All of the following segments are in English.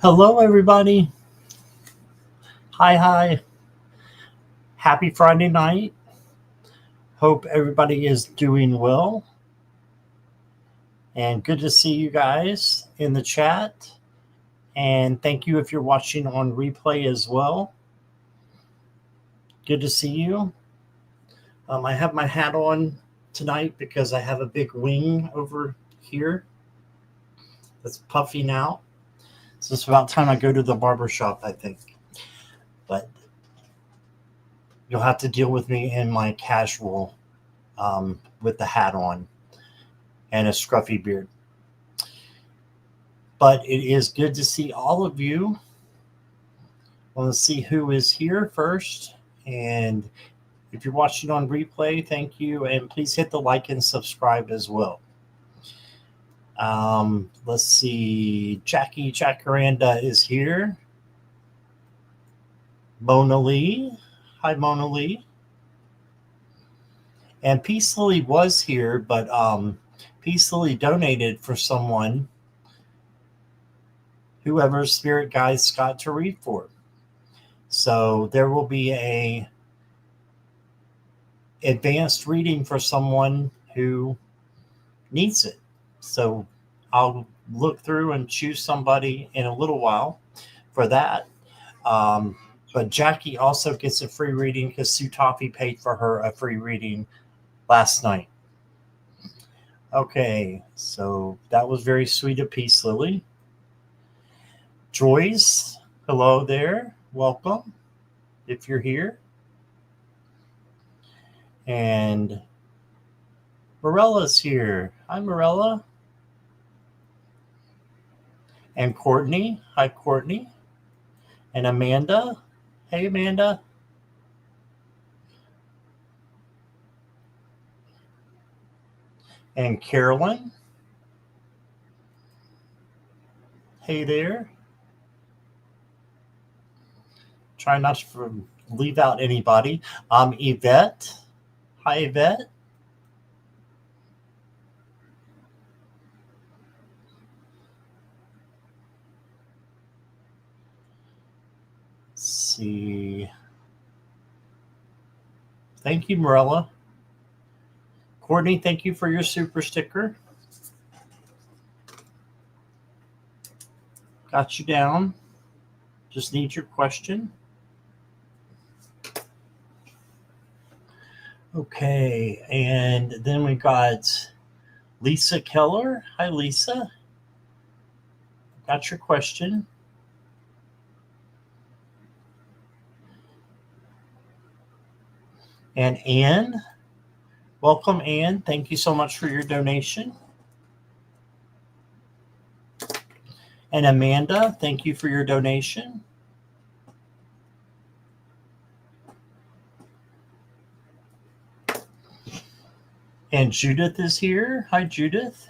Hello, everybody. Hi. Happy Friday night. Hope everybody is doing well. And good to see you guys in the chat. And thank you if you're watching on replay as well. Good to see you. I have my hat on tonight because I have a big wing over here that's puffing out. So it's about time I go to the barber shop, I think. But you'll have to deal with me in my casual with the hat on and a scruffy beard. But it is good to see all of you. I want to see who is here first. And if you're watching on replay, thank you. And please hit the like and subscribe as well. Let's see. Jackie Jacaranda is here. Mona Lee. Hi, Mona Lee. And Peace Lily was here, but Peace Lily donated for someone, whoever Spirit Guides got to read for. So there will be a advanced reading for someone who needs it. So I'll look through and choose somebody in a little while for that. But Jackie also gets a free reading because Sue Toffee paid for her a free reading last night. Okay, so that was very sweet of Peace Lily. Joyce, hello there. Welcome if you're here. And Morella's here. Hi, Morella. And Courtney. Hi, Courtney. And Amanda. Hey, Amanda. And Carolyn. Hey there. Try not to leave out anybody. Yvette. Hi, Yvette. Let's see. Thank you, Morella. Courtney, thank you for your super sticker. Got you down. Just need your question. Okay, and then we got Lisa Keller. Hi, Lisa. Got your question. And Anne. Welcome, Anne. Thank you so much for your donation. And Amanda, thank you for your donation. And Judith is here. Hi, Judith.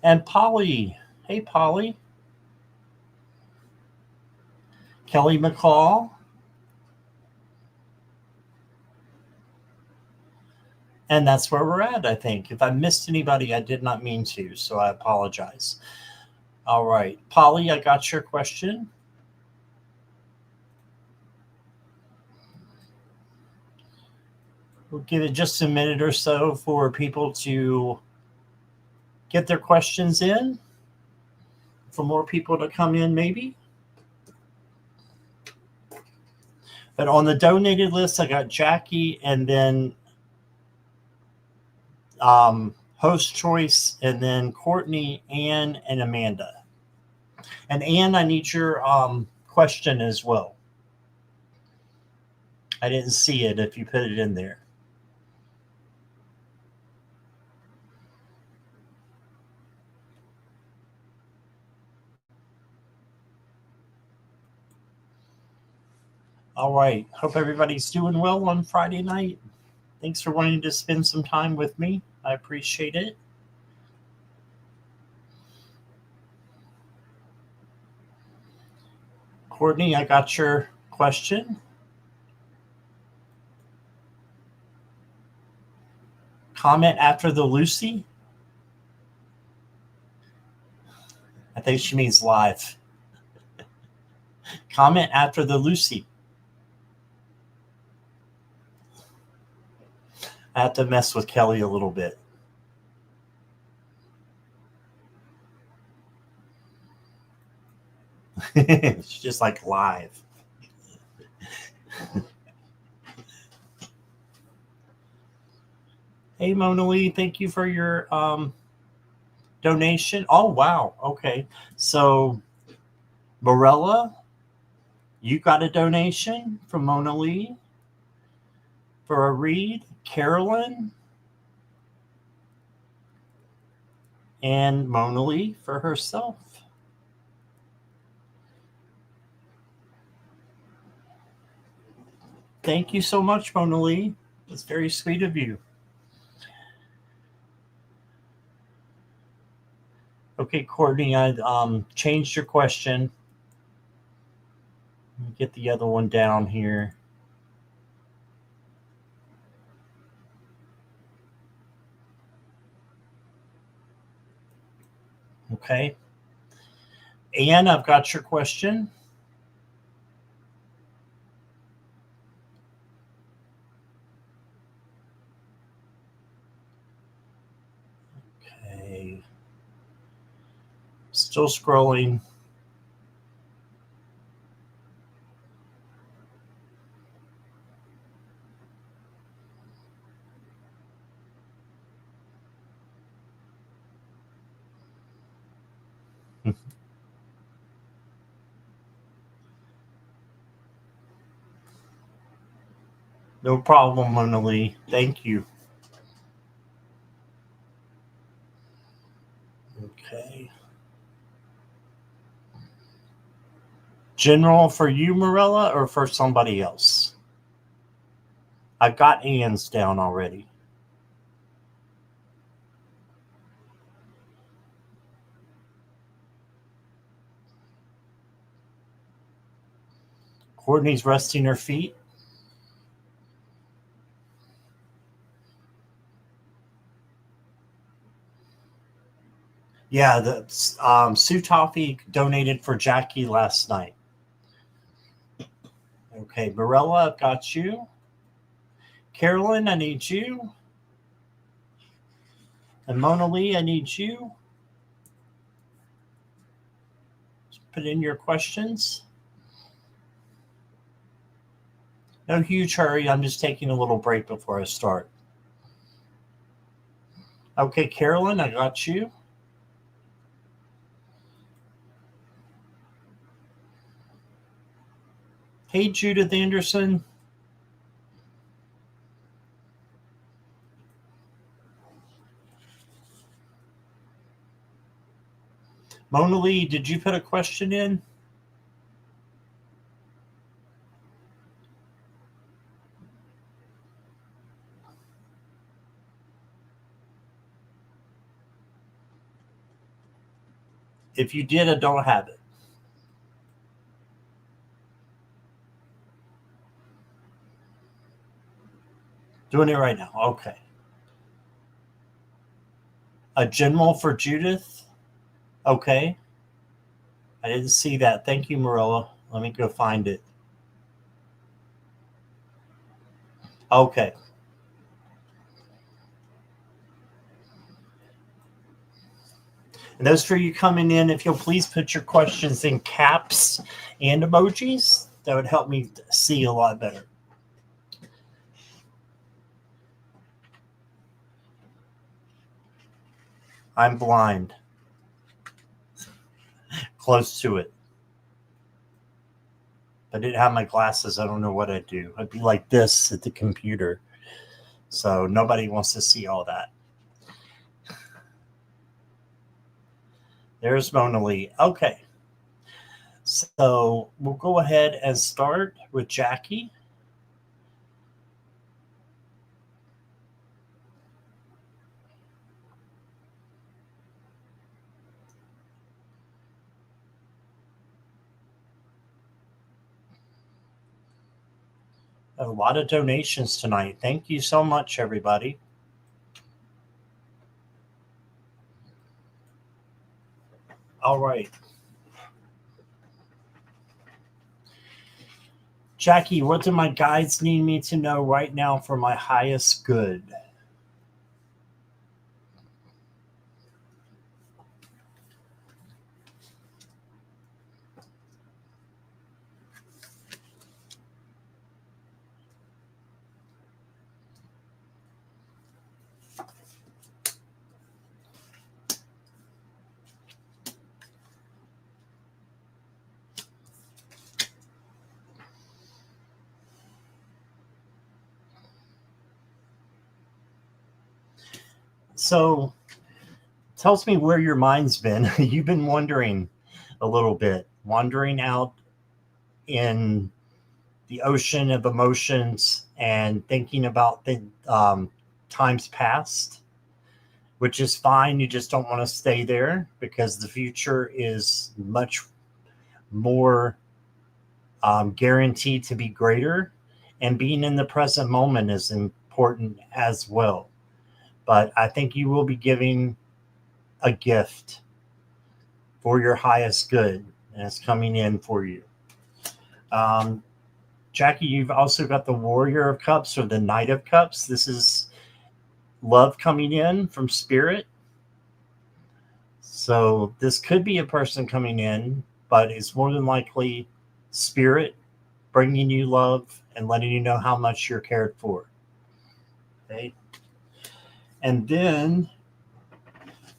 And Polly. Hey, Polly. Kelly McCall. And that's where we're at, I think. If I missed anybody, I did not mean to, so I apologize. All right. Polly, I got your question. We'll give it just a minute or so for people to get their questions in, for more people to come in maybe. But on the donated list, I got Jackie and then host choice, and then Courtney, Anne, and Amanda. And Anne, I need your question as well. I didn't see it if you put it in there. All right. Hope everybody's doing well on Friday night. Thanks for wanting to spend some time with me. I appreciate it. Courtney, I got your question. Comment after the Lucy. think she means live. Comment after the Lucy. I have to mess with Kelly a little bit. She's just like live. Hey, Mona Lee, thank you for your donation. Oh, wow. Okay. So, Morella, you got a donation from Mona Lee for a read. Carolyn and Mona Lee for herself. Thank you so much, Mona Lee. It's very sweet of you. Okay, Courtney, I changed your question. Let me get the other one down here. Okay. Anne, I've got your question. Okay. Still scrolling. No problem, Mona Lee. Thank you. Okay. General for you, Morella, or for somebody else? I've got Anne's down already. Courtney's resting her feet. Yeah, the Sue Toffee donated for Jackie last night. Okay, Morella, I've got you. Carolyn, I need you. And Mona Lee, I need you. Just put in your questions. No huge hurry. I'm just taking a little break before I start. Okay, Carolyn, I got you. Hey, Judith Anderson. Mona Lee, did you put a question in? If you did, I don't have it. Doing it right now. Okay. A general for Judith. Okay. I didn't see that. Thank you, Morella. Let me go find it. Okay. And those for you coming in, if you'll please put your questions in caps and emojis, that would help me see a lot better. I'm blind. Close to it. If I didn't have my glasses, I don't know what I'd do. I'd be like this at the computer. So nobody wants to see all that. There's Mona Lee. Okay. So we'll go ahead and start with Jackie. A lot of donations tonight. Thank you so much, everybody. All right. Jackie, what do my guides need me to know right now for my highest good? So, tells me where your mind's been. You've been wondering a little bit, wandering out in the ocean of emotions and thinking about the times past, which is fine. You just don't want to stay there because the future is much more guaranteed to be greater. And being in the present moment is important as well. But I think you will be giving a gift for your highest good, and it's coming in for you. Jackie, you've also got the Warrior of Cups or the Knight of Cups. This is love coming in from Spirit. So this could be a person coming in, but it's more than likely Spirit bringing you love and letting you know how much you're cared for. Okay. And then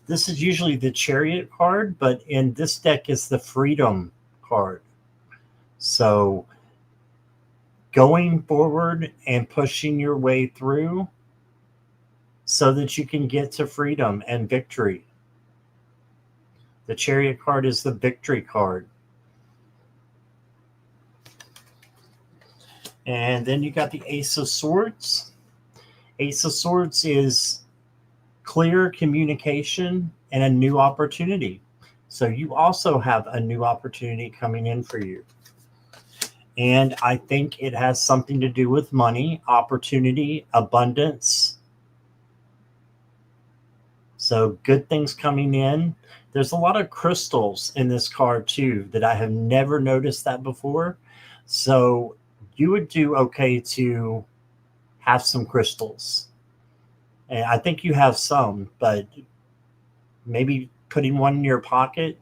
this is usually the Chariot card, but in this deck is the Freedom card. So going forward and pushing your way through so that you can get to freedom and victory. The Chariot card is the victory card. And then you got the Ace of Swords. Ace of Swords is clear communication and a new opportunity. So you also have a new opportunity coming in for you. And I think it has something to do with money, opportunity, abundance. So good things coming in. There's a lot of crystals in this card too that I have never noticed that before. So you would do okay to have some crystals. And I think you have some, but maybe putting one in your pocket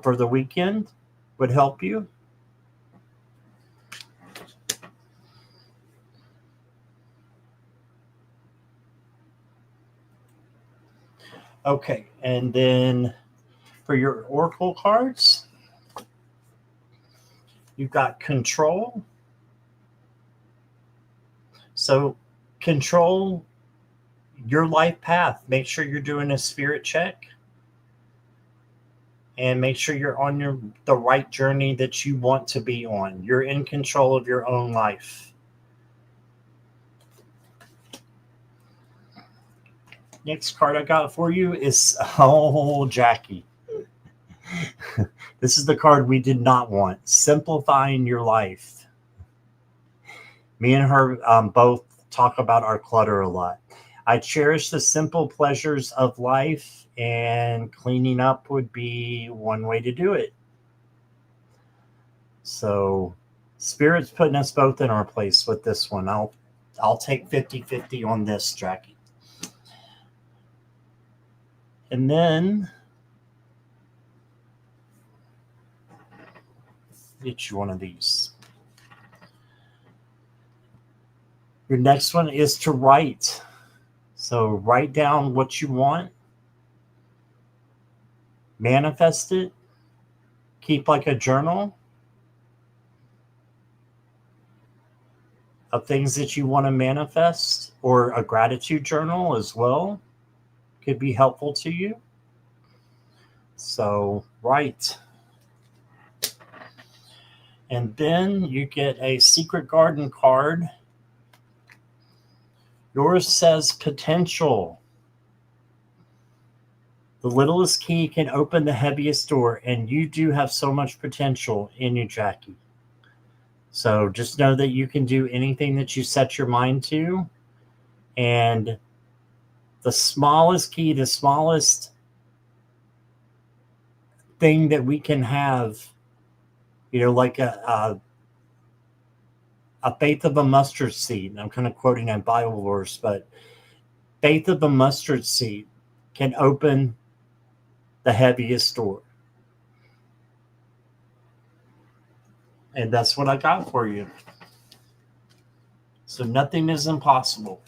for the weekend would help you. Okay, and then for your Oracle cards, you've got Control. So control your life path. Make sure you're doing a spirit check. And make sure you're on the right journey that you want to be on. You're in control of your own life. Next card I got for you is, oh, Jackie. This is the card we did not want. Simplifying your life. Me and her both talk about our clutter a lot. I cherish the simple pleasures of life, and cleaning up would be one way to do it. So Spirit's putting us both in our place with this one. I'll take 50-50 on this, Jackie. And then get you one of these. Your next one is to write. So write down what you want, manifest it, keep like a journal of things that you want to manifest, or a gratitude journal as well could be helpful to you. So write. And then you get a Secret Garden card. Yours says potential. The littlest key can open the heaviest door, and you do have so much potential in you, Jackie. So just know that you can do anything that you set your mind to. And the smallest key, the smallest thing that we can have, like a faith of a mustard seed. I'm kind of quoting a Bible verse, but faith of a mustard seed can open the heaviest door. And that's what I got for you. So nothing is impossible.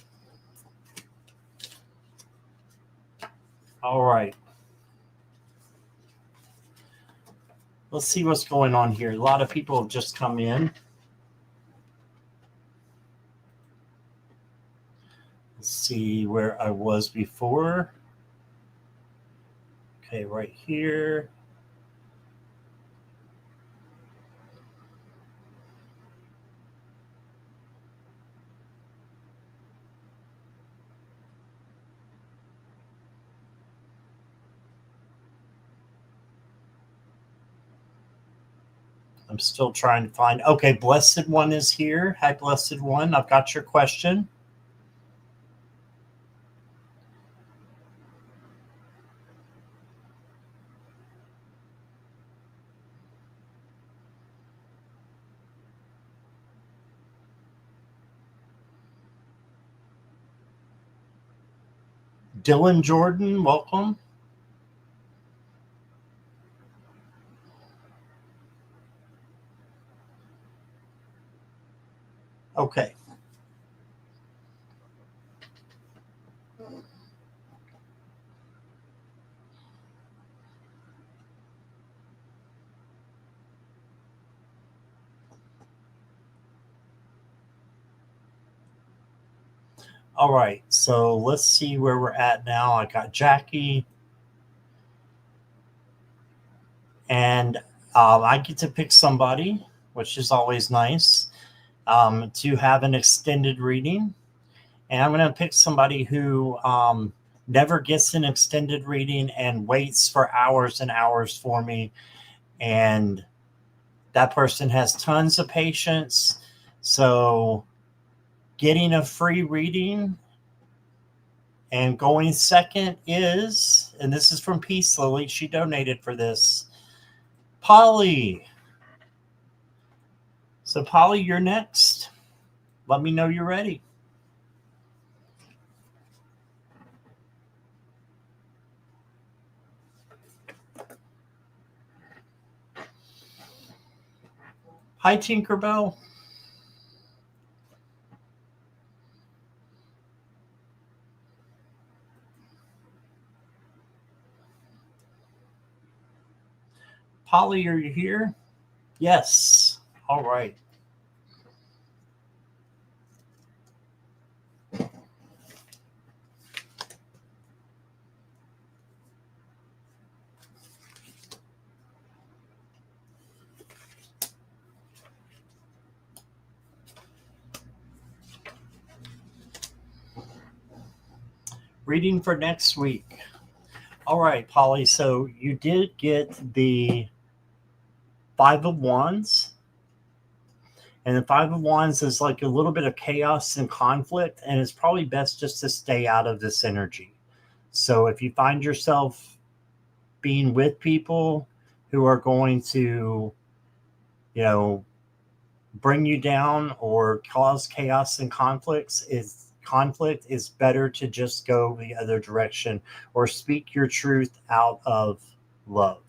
All right. Let's see what's going on here. A lot of people have just come in. Let's see where I was before. Okay, right here. I'm still trying to find. Okay, Blessed One is here. Hi, Blessed One. I've got your question. Dylan Jordan, welcome. Okay. All right, so let's see where we're at now. I got Jackie. And I get to pick somebody, which is always nice, to have an extended reading. And I'm going to pick somebody who never gets an extended reading and waits for hours and hours for me. And that person has tons of patience. So getting a free reading and going second is, and this is from Peace Lily, she donated for this, Polly. So Polly, you're next. Let me know you're ready. Hi, Tinkerbell. Polly, are you here? Yes. All right. Reading for next week. All right, Polly. So you did get the Five of Wands. And the Five of Wands is like a little bit of chaos and conflict. And it's probably best just to stay out of this energy. So if you find yourself being with people who are going to, bring you down or cause chaos and conflict is better to just go the other direction or speak your truth out of love.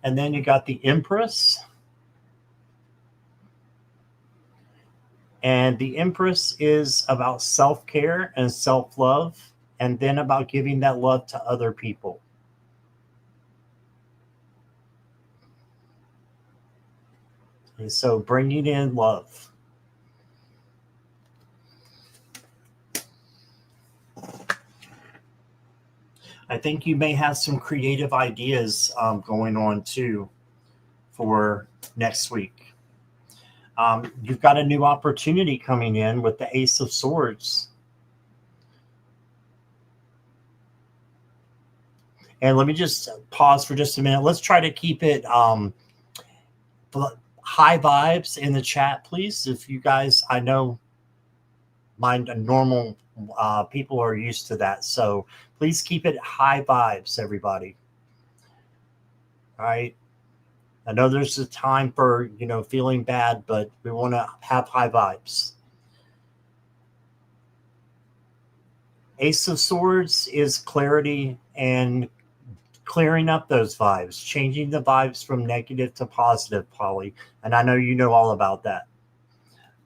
And then you got the Empress. And the Empress is about self-care and self-love, and then about giving that love to other people. And so bringing in love. I think you may have some creative ideas going on too for next week. You've got a new opportunity coming in with the Ace of Swords. And let me just pause for just a minute. Let's try to keep it high vibes in the chat, please. If you guys, I know my normal people are used to that. So please keep it high vibes, everybody. All right. I know there's a time for, feeling bad, but we want to have high vibes. Ace of Swords is clarity and clearing up those vibes, changing the vibes from negative to positive, Polly. And I know you know all about that.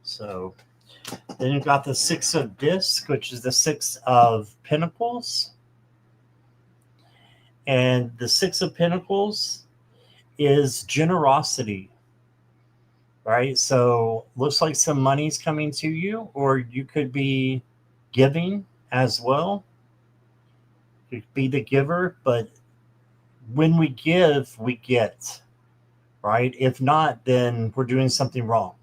So then you've got the Six of Discs, which is the Six of Pentacles. And the Six of Pentacles is generosity, right? So looks like some money's coming to you, or you could be giving as well. You could be the giver, but when we give, we get, right? If not, then we're doing something wrong.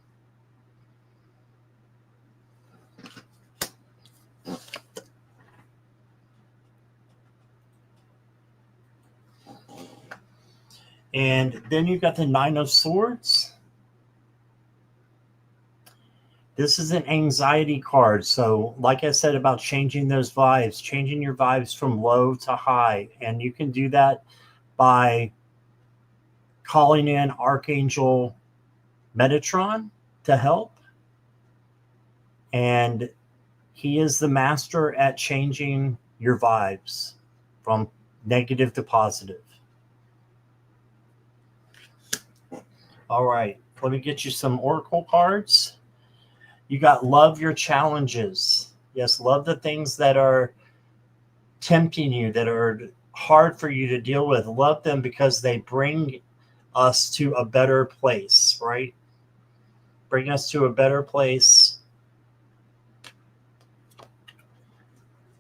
And then you've got the Nine of Swords. This is an anxiety card. So like I said about changing those vibes, changing your vibes from low to high. And you can do that by calling in Archangel Metatron to help. And he is the master at changing your vibes from negative to positive. All right, let me get you some oracle cards. You got love your challenges. Yes, love the things that are tempting you, that are hard for you to deal with. Love them because they bring us to a better place, right? Bring us to a better place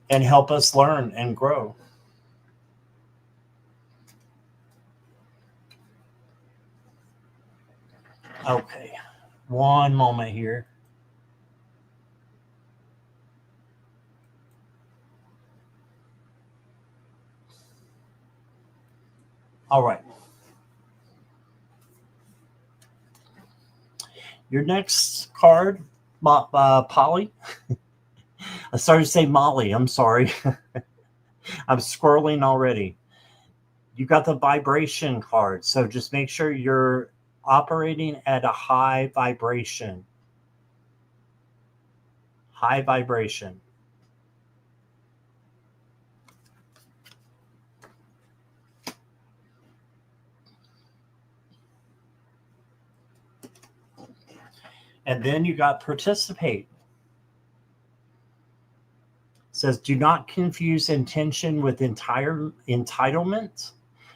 and help us learn and grow. Okay, one moment here. All right. Your next card, Polly. I started to say Molly. I'm sorry. I'm scrolling already. You got the vibration card. So just make sure you're operating at a high vibration. High vibration. And then you got participate. It says, do not confuse intention with entitlement.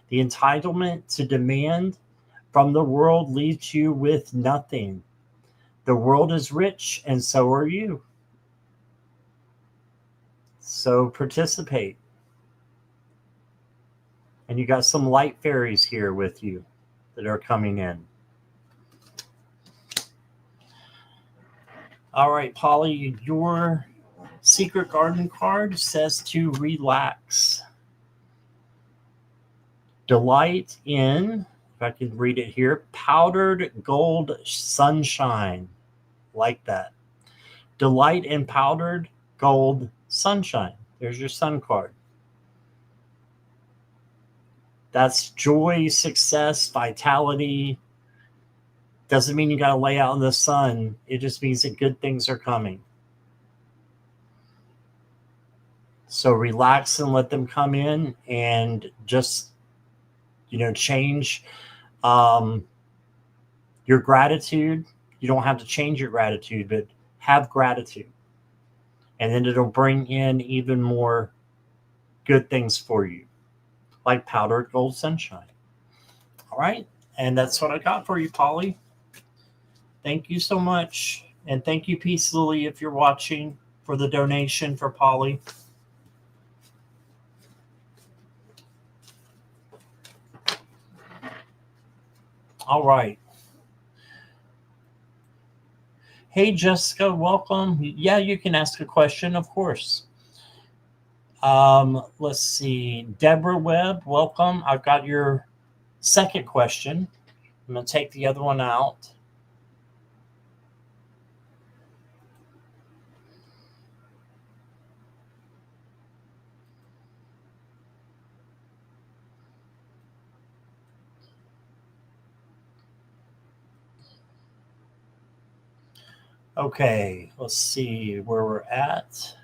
The entitlement to demand from the world leaves you with nothing. The world is rich, and so are you. So participate. And you got some light fairies here with you that are coming in. All right, Polly, your Secret Garden card says to relax. Delight in, if I can read it here, powdered gold sunshine. Like that. Delight in powdered gold sunshine. There's your sun card. That's joy, success, vitality. Doesn't mean you got to lay out in the sun. It just means that good things are coming. So relax and let them come in, and just, change your gratitude. You don't have to change your gratitude, but have gratitude. And then it'll bring in even more good things for you, like powdered gold sunshine. All right. And that's what I got for you, Polly. Thank you so much. And thank you, Peace Lily, if you're watching, for the donation for Polly. All right. Hey, Jessica, welcome. Yeah, you can ask a question, of course. Let's see. Deborah Webb, welcome. I've got your second question. I'm going to take the other one out. Okay, let's see where we're at.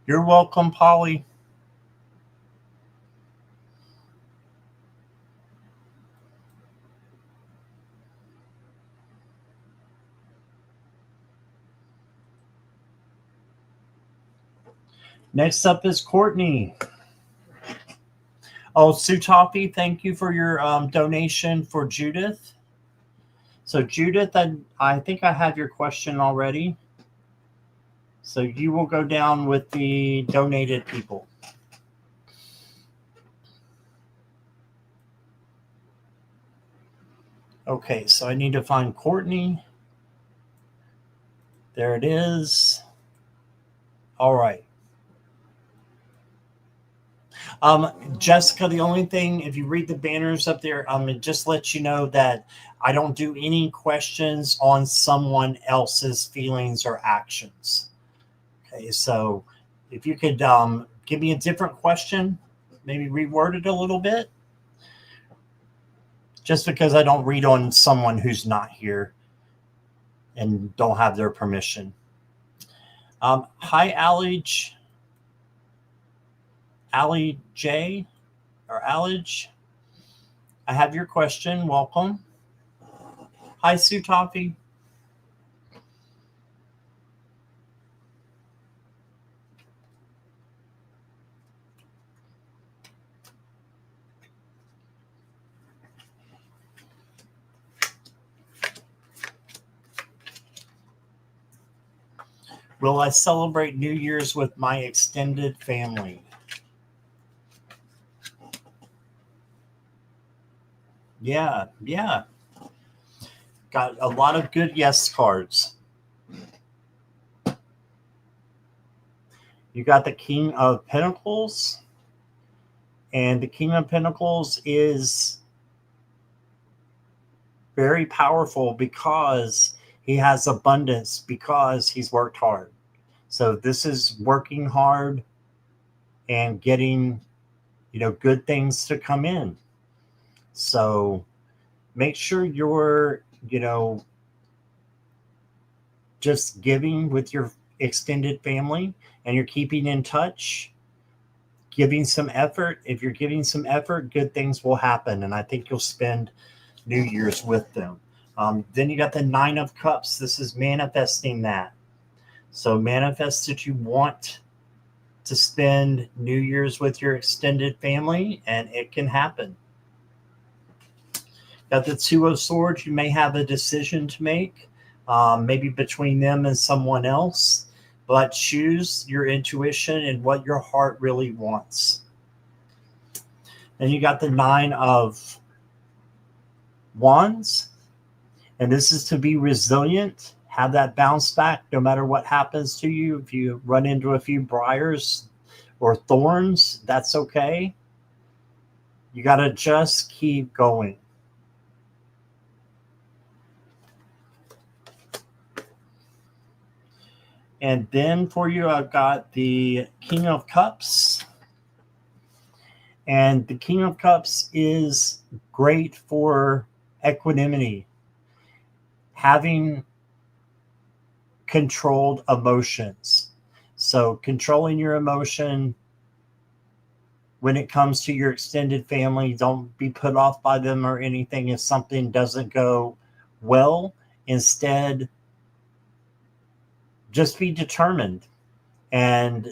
You're welcome, Polly. Next up is Courtney. Oh, Sue Toffee, thank you for your donation for Judith. So, Judith, I think I have your question already. So, you will go down with the donated people. Okay, so I need to find Courtney. There it is. All right. Jessica, the only thing, if you read the banners up there, it just lets you know that I don't do any questions on someone else's feelings or actions. Okay, so if you could give me a different question, maybe reword it a little bit, just because I don't read on someone who's not here and don't have their permission. Hi, Allie J. or Allige. I have your question. Welcome. Hi, Sue Toffee. Will I celebrate New Year's with my extended family? Yeah. Got a lot of good yes cards. You got the King of Pentacles. And the King of Pentacles is very powerful because he has abundance, because he's worked hard. So this is working hard and getting, good things to come in. So make sure you're, just giving with your extended family and you're keeping in touch, giving some effort. If you're giving some effort, good things will happen. And I think you'll spend New Year's with them. Then you got the Nine of Cups. This is manifesting that. So manifest that you want to spend New Year's with your extended family, and it can happen. Got the Two of Swords. You may have a decision to make, maybe between them and someone else, but choose your intuition and what your heart really wants. Then you got the Nine of Wands, and this is to be resilient, have that bounce back no matter what happens to you. If you run into a few briars or thorns, that's okay. You got to just keep going. And then for you, I've got the King of Cups. And the King of Cups is great for equanimity, having controlled emotions. So controlling your emotion when it comes to your extended family, don't be put off by them or anything if something doesn't go well. Instead, just be determined. And,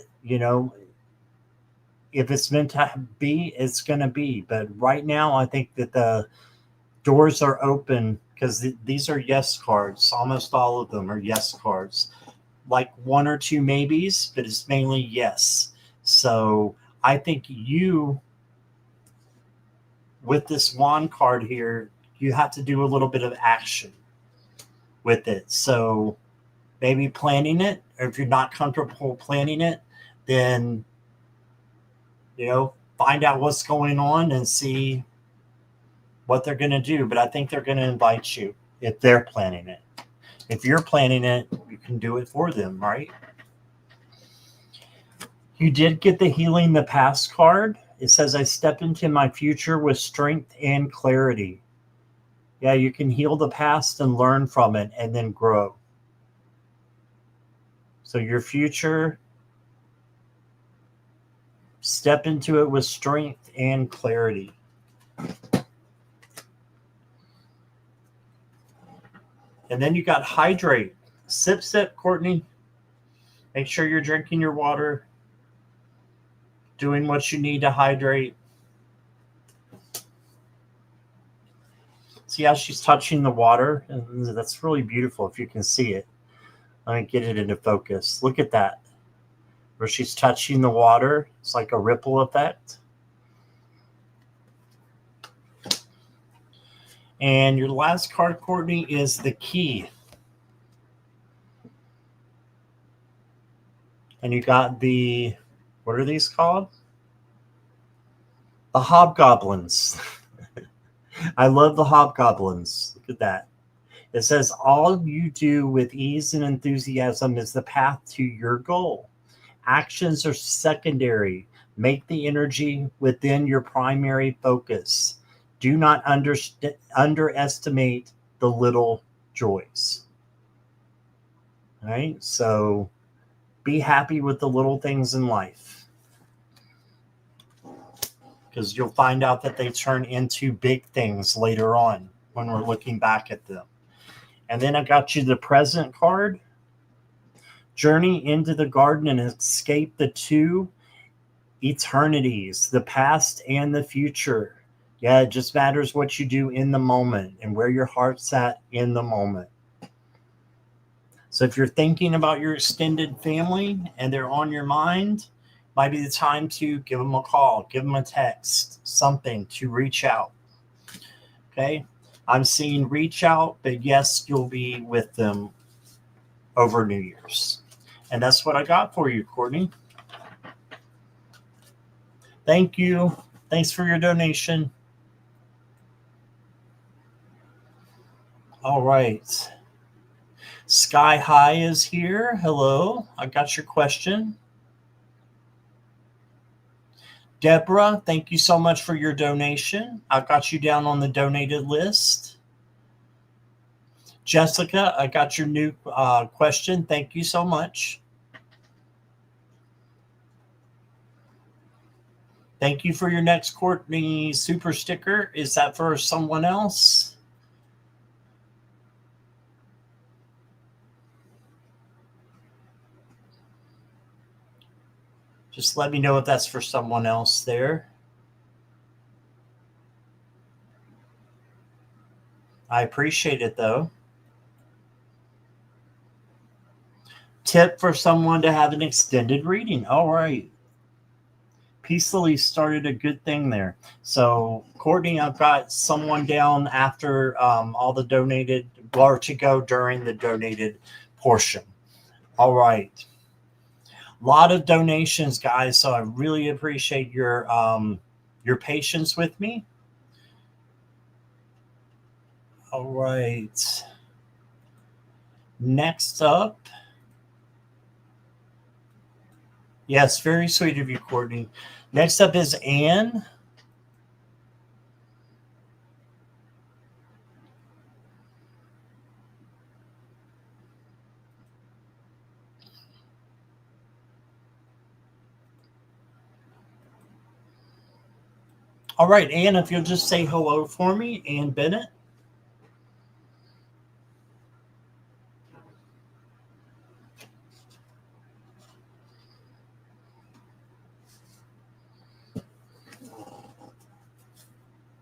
if it's meant to be, it's going to be. But right now, I think that the doors are open because these are yes cards. Almost all of them are yes cards. Like one or two maybes, but it's mainly yes. So I think you, with this wand card here, you have to do a little bit of action with it. So maybe planning it, or if you're not comfortable planning it, then, find out what's going on and see what they're going to do. But I think they're going to invite you if they're planning it. If you're planning it, you can do it for them, right? You did get the Healing the Past card. It says, I step into my future with strength and clarity. Yeah, you can heal the past and learn from it and then grow. So your future, step into it with strength and clarity. And then you got hydrate. Sip, sip, Courtney. Make sure you're drinking your water, doing what you need to hydrate. See how she's touching the water? And that's really beautiful if you can see it. Let me get it into focus. Look at that. Where she's touching the water. It's like a ripple effect. And your last card, Courtney, is the Key. And you got the, what are these called? The Hobgoblins. I love the Hobgoblins. Look at that. It says, all you do with ease and enthusiasm is the path to your goal. Actions are secondary. Make the energy within your primary focus. Do not underestimate the little joys. All right? So be happy with the little things in life, because you'll find out that they turn into big things later on when we're looking back at them. And then I got you the Present card. Journey into the garden and escape the two eternities, the past and the future. Yeah, it just matters what you do in the moment and where your heart's at in the moment. So if you're thinking about your extended family and they're on your mind, might be the time to give them a call, give them a text, something to reach out. Okay? I'm seeing reach out, but yes, you'll be with them over New Year's. And that's what I got for you, Courtney. Thank you. Thanks for your donation. All right. Sky High is here. Hello. I got your question. Deborah, thank you so much for your donation. I got you down on the donated list. Jessica, I got your new question. Thank you so much. Thank you for your next Courtney super sticker. Is that for someone else? Just let me know if that's for someone else there. I appreciate it, though. Tip for someone to have an extended reading. All right. Peacefully started a good thing there. So, Courtney, I've got someone down after all the donated, or to go during the donated portion. All right. A lot of donations, guys. So I really appreciate your patience with me. All right. Next up. Yes, very sweet of you, Courtney. Next up is Anne. All right, Anne, if you'll just say hello for me, Anne Bennett.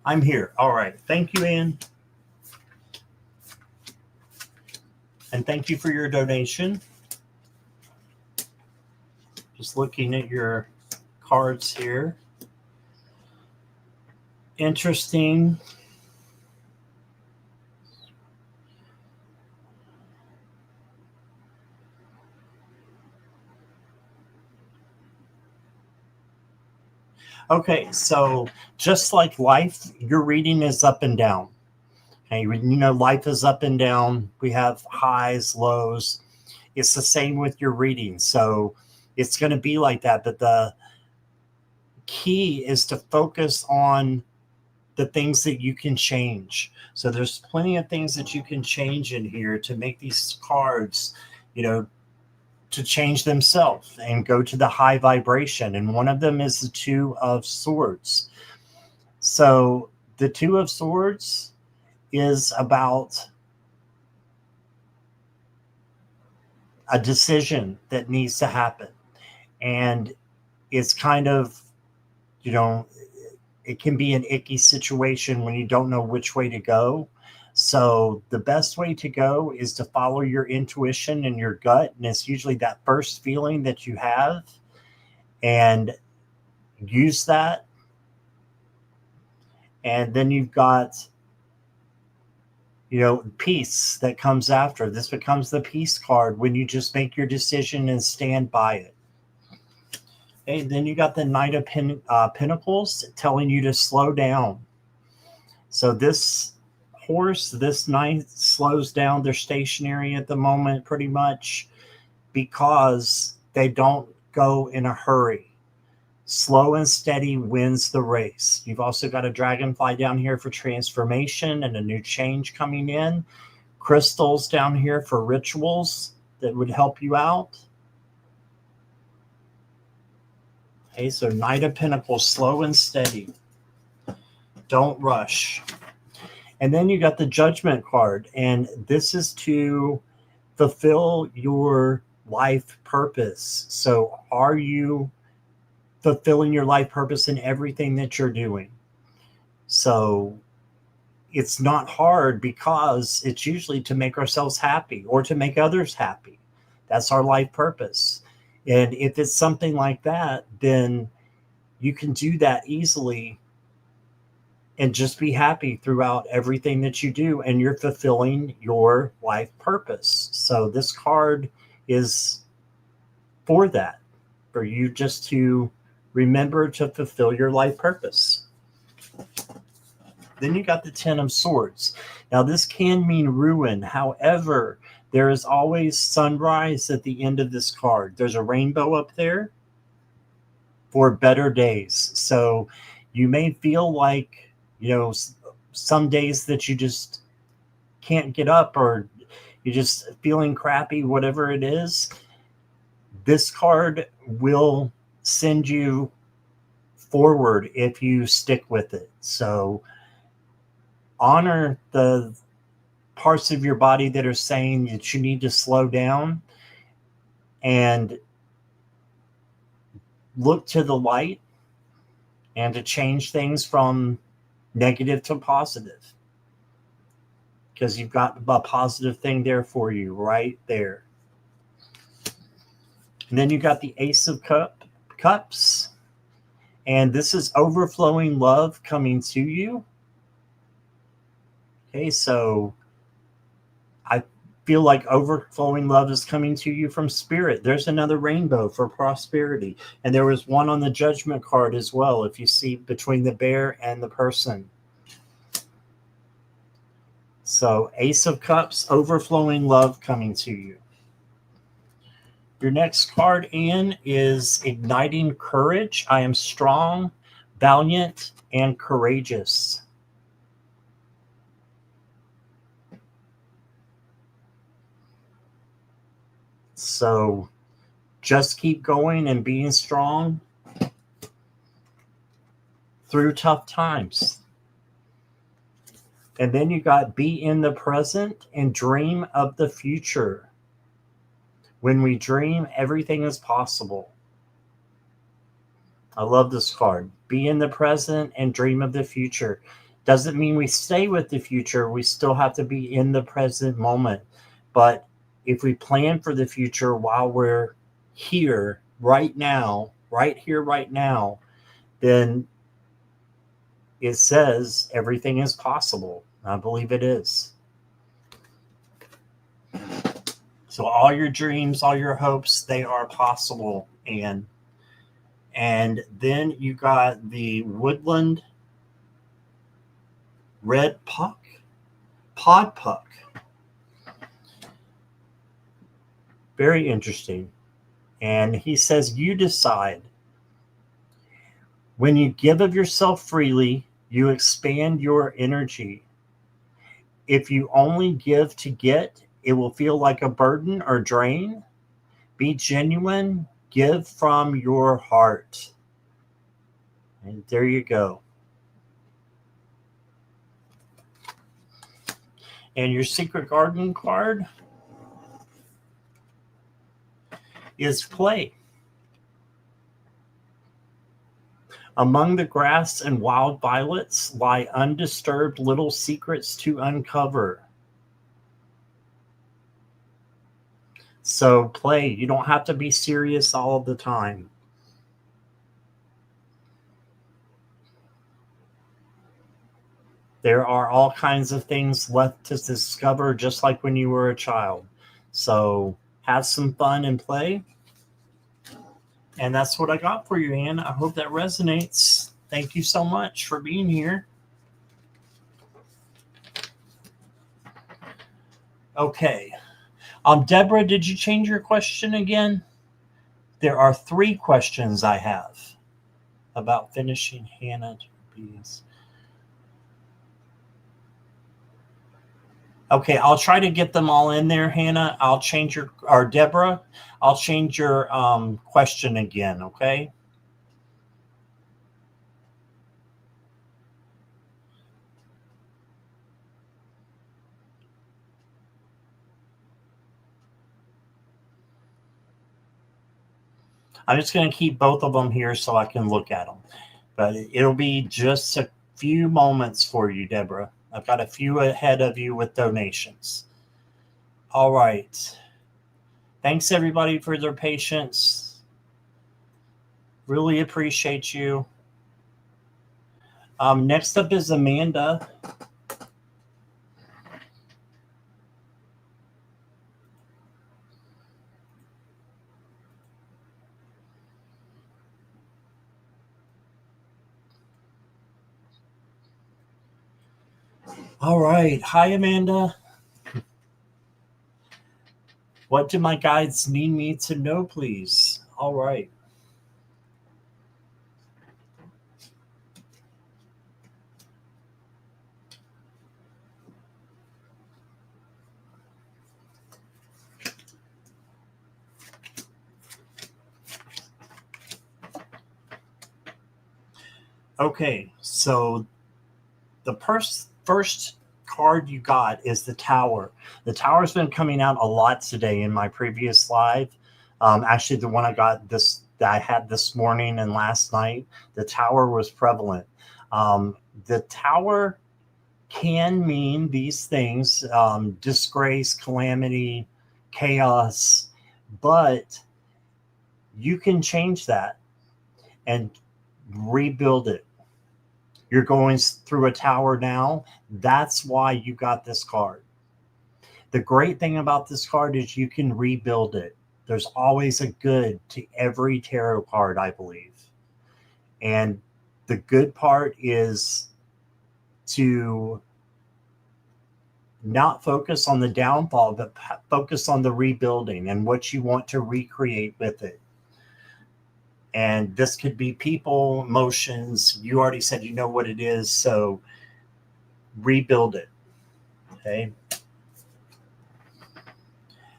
I'm here. All right. Thank you, Anne. And thank you for your donation. Just looking at your cards here. Interesting. Okay, so just like life, your reading is up and down. Okay, you know, life is up and down. We have highs, lows. It's the same with your reading. So it's going to be like that. But the key is to focus on the things that you can change. So there's plenty of things that you can change in here to make these cards, to change themselves and go to the high vibration. And one of them is the Two of Swords. So the Two of Swords is about a decision that needs to happen. And it's kind of, it can be an icky situation when you don't know which way to go. So the best way to go is to follow your intuition and your gut. And it's usually that first feeling that you have, and use that. And then you've got, peace that comes after. This becomes the peace card when you just make your decision and stand by it. Okay, then you got the Knight of Pentacles telling you to slow down. So this horse, this knight slows down. They're stationary at the moment pretty much because they don't go in a hurry. Slow and steady wins the race. You've also got a dragonfly down here for transformation and a new change coming in. Crystals down here for rituals that would help you out. Okay, so Knight of Pentacles, slow and steady. Don't rush. And then you got the Judgment card, and this is to fulfill your life purpose. So are you fulfilling your life purpose in everything that you're doing? So it's not hard because it's usually to make ourselves happy or to make others happy. That's our life purpose. And if it's something like that, then you can do that easily and just be happy throughout everything that you do, and you're fulfilling your life purpose. So this card is for that, for you just to remember to fulfill your life purpose. Then you got the Ten of Swords. Now this can mean ruin. However, there is always sunrise at the end of this card. There's a rainbow up there for better days. So you may feel like, some days that you just can't get up, or you're just feeling crappy, whatever it is. This card will send you forward if you stick with it. So honor the parts of your body that are saying that you need to slow down, and look to the light and to change things from negative to positive, because you've got a positive thing there for you right there. And then you got the Ace of Cups, and this is overflowing love coming to you. Okay, so I feel like overflowing love is coming to you from Spirit. There's another rainbow for prosperity. And there was one on the Judgment card as well, if you see between the bear and the person. So Ace of Cups, overflowing love coming to you. Your next card in is Igniting Courage. I am strong, valiant, and courageous. So just keep going and being strong through tough times. And then you got be in the present and dream of the future. When we dream, everything is possible. I love this card. Be in the present and dream of the future. Doesn't mean we stay with the future. We still have to be in the present moment. But if we plan for the future while we're here, right now, right here, right now, then it says everything is possible. I believe it is. So all your dreams, all your hopes, they are possible. And then you got the Woodland Red Pod Puck. Very interesting. And he says, you decide. When you give of yourself freely, you expand your energy. If you only give to get, it will feel like a burden or drain. Be genuine, give from your heart. And there you go. And your secret garden card is play. Among the grass and wild violets lie undisturbed little secrets to uncover. So play. You don't have to be serious all the time. There are all kinds of things left to discover, just like when you were a child. So have some fun and play. And that's what I got for you, Anne. I hope that resonates. Thank you so much for being here. Okay. Deborah, did you change your question again? There are 3 questions I have about finishing Hannah Bees. Okay, I'll try to get them all in there, Hannah. I'll change Deborah, I'll change your question again, okay? I'm just going to keep both of them here so I can look at them. But it'll be just a few moments for you, Deborah. I've got a few ahead of you with donations. All right. Thanks, everybody, for their patience. Really appreciate you. Next up is Amanda. All right. Hi, Amanda. What do my guides need me to know, please? All right. Okay, so the first card you got is the Tower. The Tower's been coming out a lot today in my previous live. Actually, the one that I had this morning and last night, the Tower was prevalent. The Tower can mean these things: disgrace, calamity, chaos, but you can change that and rebuild it. You're going through a tower now. That's why you got this card. The great thing about this card is you can rebuild it. There's always a good to every tarot card, I believe. And the good part is to not focus on the downfall, but focus on the rebuilding and what you want to recreate with it. And this could be people, emotions. You already said you know what it is, so rebuild it. Okay.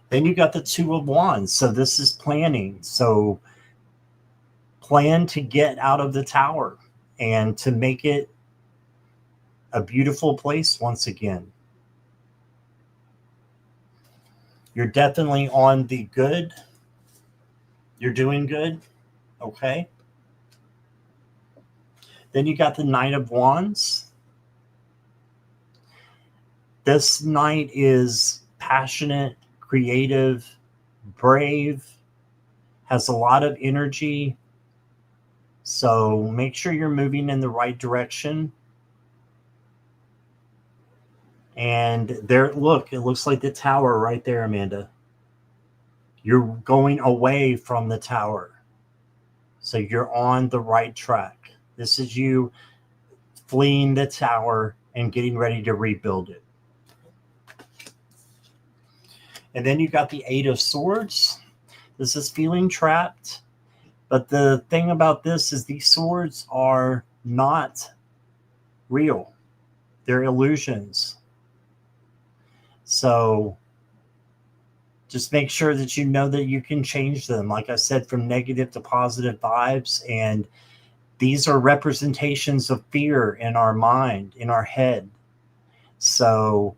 Then you got the Two of Wands. So this is planning. So plan to get out of the tower and to make it a beautiful place once again. You're definitely on the good. You're doing good. Okay. Then you got the Knight of Wands. This knight is passionate, creative, brave, has a lot of energy. So make sure you're moving in the right direction. And there, look, it looks like the tower right there, Amanda. You're going away from the tower. So you're on the right track. This is you fleeing the tower and getting ready to rebuild it. And then you got the Eight of Swords. This is feeling trapped. But the thing about this is these swords are not real. They're illusions. So just make sure that you know that you can change them. Like I said, from negative to positive vibes. And these are representations of fear in our mind, in our head. So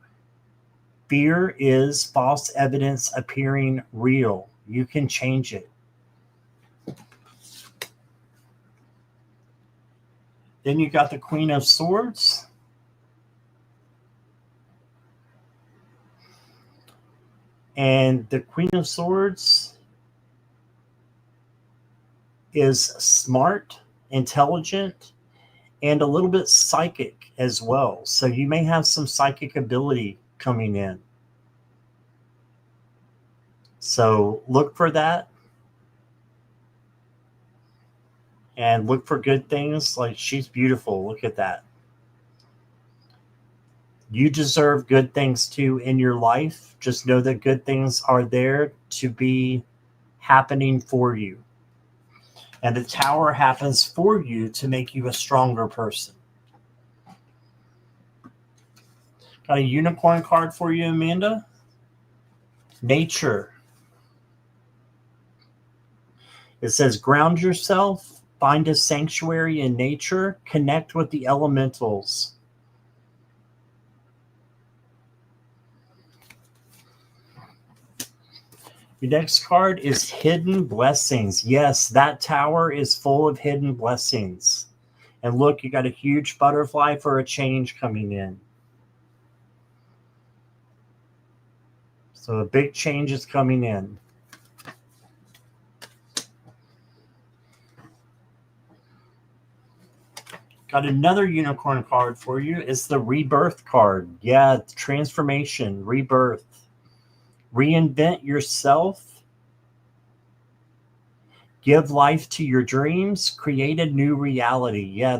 fear is false evidence appearing real. You can change it. Then you got the Queen of Swords. And the Queen of Swords is smart, intelligent, and a little bit psychic as well. So you may have some psychic ability coming in. So look for that. And look for good things. Like, she's beautiful. Look at that. You deserve good things too in your life. Just know that good things are there to be happening for you. And the Tower happens for you to make you a stronger person. Got a unicorn card for you, Amanda. Nature. It says, ground yourself, find a sanctuary in nature, connect with the elementals. Your next card is hidden blessings. Yes, that tower is full of hidden blessings. And look, you got a huge butterfly for a change coming in. So a big change is coming in. Got another unicorn card for you. It's the rebirth card. Yeah, transformation, rebirth. Reinvent yourself. Give life to your dreams. Create a new reality. Yeah,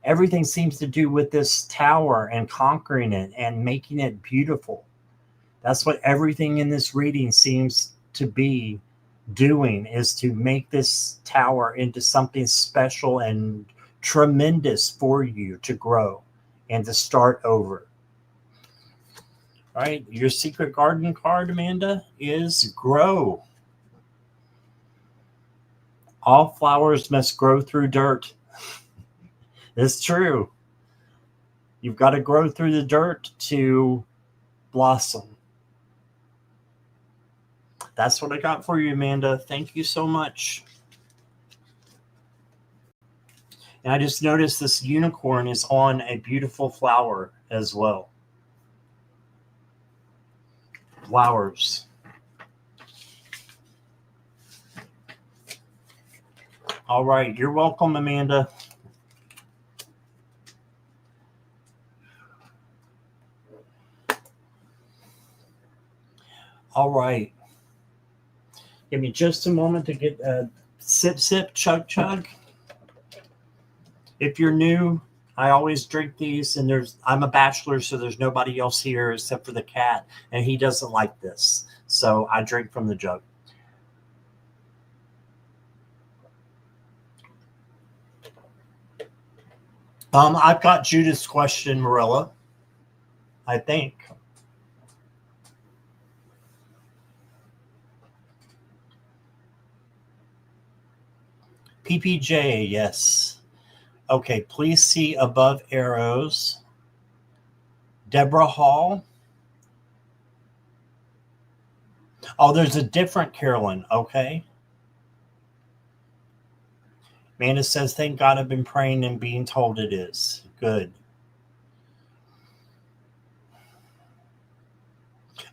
everything seems to do with this tower and conquering it and making it beautiful. That's what everything in this reading seems to be doing, is to make this tower into something special and tremendous for you to grow and to start over. All right, your secret garden card, Amanda, is grow. All flowers must grow through dirt. It's true. You've got to grow through the dirt to blossom. That's what I got for you, Amanda. Thank you so much. And I just noticed this unicorn is on a beautiful flower as well. Flowers. All right. You're welcome, Amanda. All right. Give me just a moment to get a sip, sip, chug, chug. If you're new, I always drink these, and I'm a bachelor, so there's nobody else here except for the cat, and he doesn't like this. So I drink from the jug. I've got Judith's question, Marilla, I think. PPJ, yes. Okay, please see above arrows. Deborah Hall. Oh, there's a different Carolyn. Okay. Amanda says, thank God I've been praying and being told it is. Good.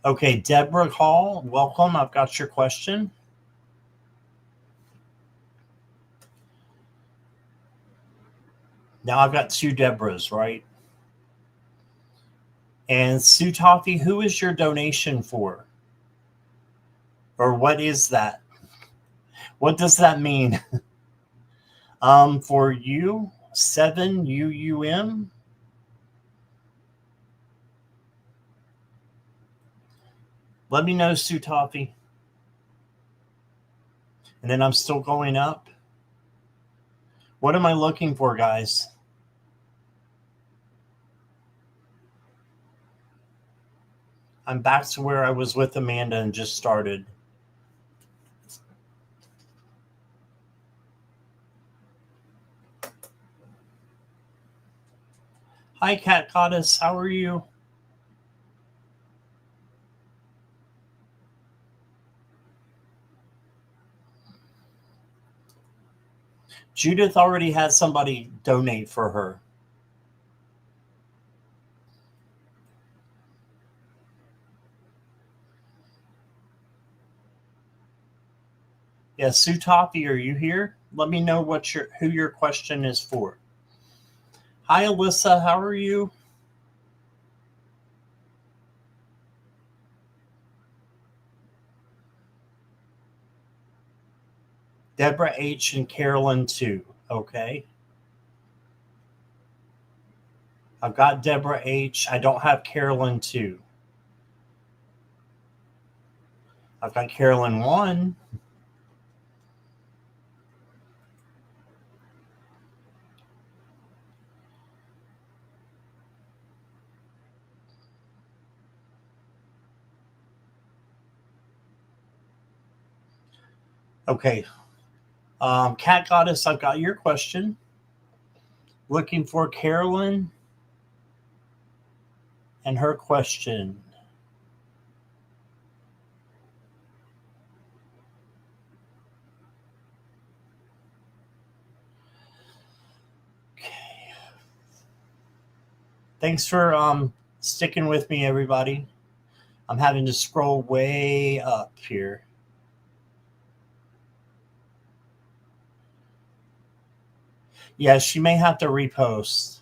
Okay, Deborah Hall, welcome. I've got your question. Now I've got two Deborahs, right? And Sue Toffee, who is your donation for? Or what is that? What does that mean? For you, 7UUM. Let me know, Sue Toffee. And then I'm still going up. What am I looking for, guys? I'm back to where I was with Amanda and just started. Hi, Cat Goddess. How are you? Judith already had somebody donate for her. Yeah, Sue Toffee, are you here? Let me know who your question is for. Hi, Alyssa. How are you? Deborah H. and Carolyn 2. Okay. I've got Deborah H. I don't have Carolyn 2. I've got Carolyn 1. Okay. Cat Goddess, I've got your question. Looking for Carolyn and her question. Okay. Thanks for sticking with me, everybody. I'm having to scroll way up here. Yeah, she may have to repost.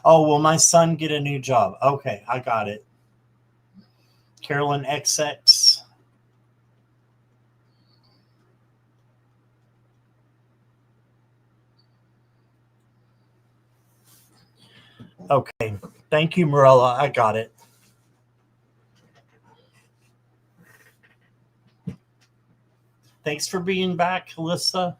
Oh, will my son get a new job? Okay, I got it. Carolyn XX. Okay, thank you, Morella. I got it. Thanks for being back, Alyssa.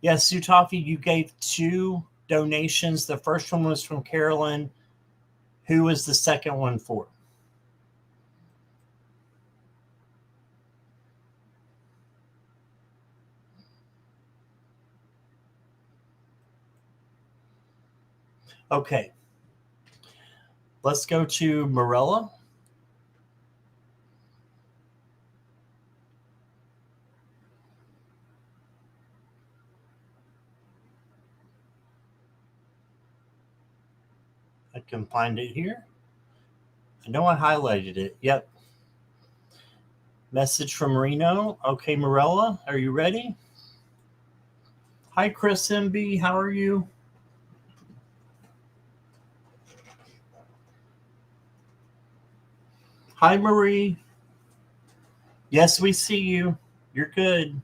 Yes, Sutafi, you gave 2 donations. The first one was from Carolyn. Who was the second one for? Okay. Let's go to Morella. I can find it here. I know I highlighted it. Yep. Message from Reno. Okay, Morella, are you ready? Hi, Chris MB. How are you? Hi, Marie. Yes, we see you. You're good.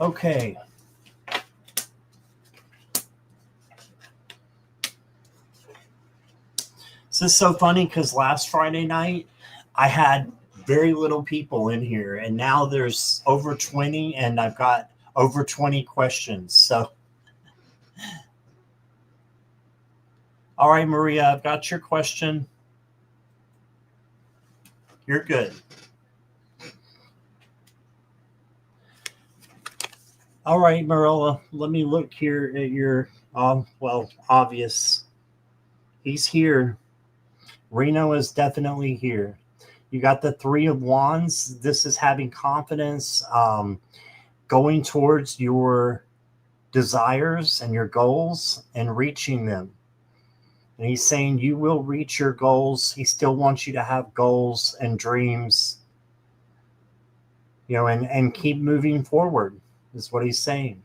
Okay. This is so funny because last Friday night I had very little people in here, and now there's over 20, and I've got over 20 questions. So, all right, Maria, I've got your question. You're good. All right, Marilla, let me look here at your, obvious. He's here. Reno is definitely here. You got the 3 of Wands. This is having confidence, going towards your desires and your goals and reaching them. And he's saying you will reach your goals. He still wants you to have goals and dreams, and keep moving forward is what he's saying.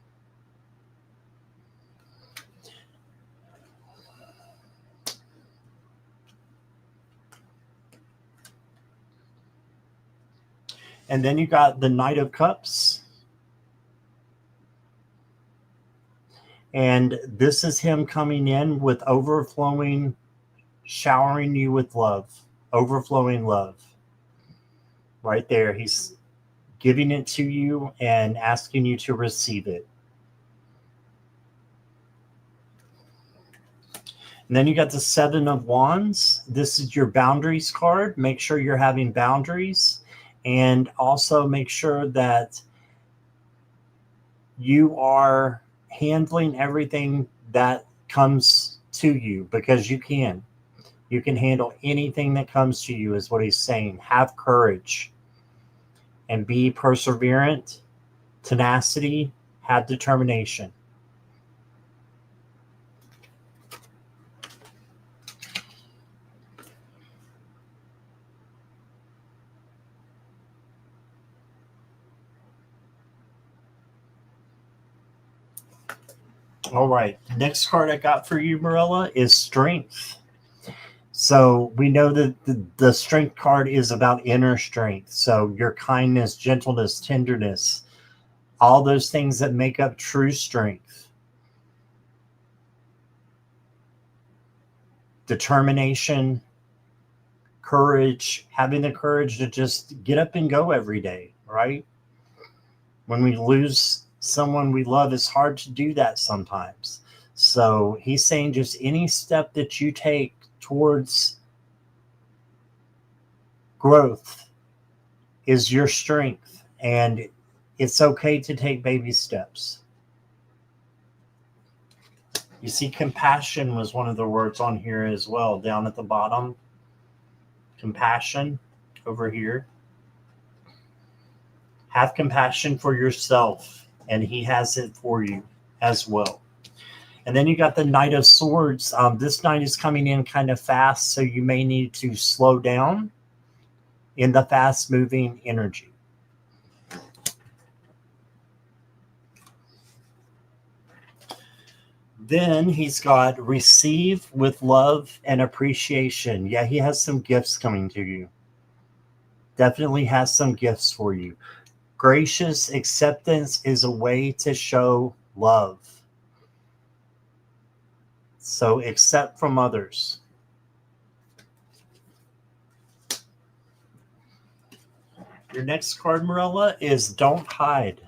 And then you got the Knight of Cups. And this is him coming in with overflowing, showering you with love, overflowing love. Right there. He's giving it to you and asking you to receive it. And then you got the Seven of Wands. This is your boundaries card. Make sure you're having boundaries. And also make sure that you are handling everything that comes to you, because you can. You can handle anything that comes to you, is what he's saying. Have courage and be perseverant, tenacity, have determination. All right. Next card I got for you, Marilla, is Strength. So we know that the Strength card is about inner strength. So your kindness, gentleness, tenderness, all those things that make up true strength. Determination, courage, having the courage to just get up and go every day, right? When we lose someone we love, it's hard to do that sometimes. So he's saying just any step that you take towards growth is your strength, and it's okay to take baby steps. You see, compassion was one of the words on here as well, down at the bottom. Compassion over here. Have compassion for yourself, and he has it for you as well. And then you got the Knight of Swords. This knight is coming in kind of fast, so you may need to slow down in the fast-moving energy. Then he's got receive with love and appreciation. Yeah, he has some gifts coming to you. Definitely has some gifts for you. Gracious acceptance is a way to show love. So accept from others. Your next card, Marilla, is Don't Hide.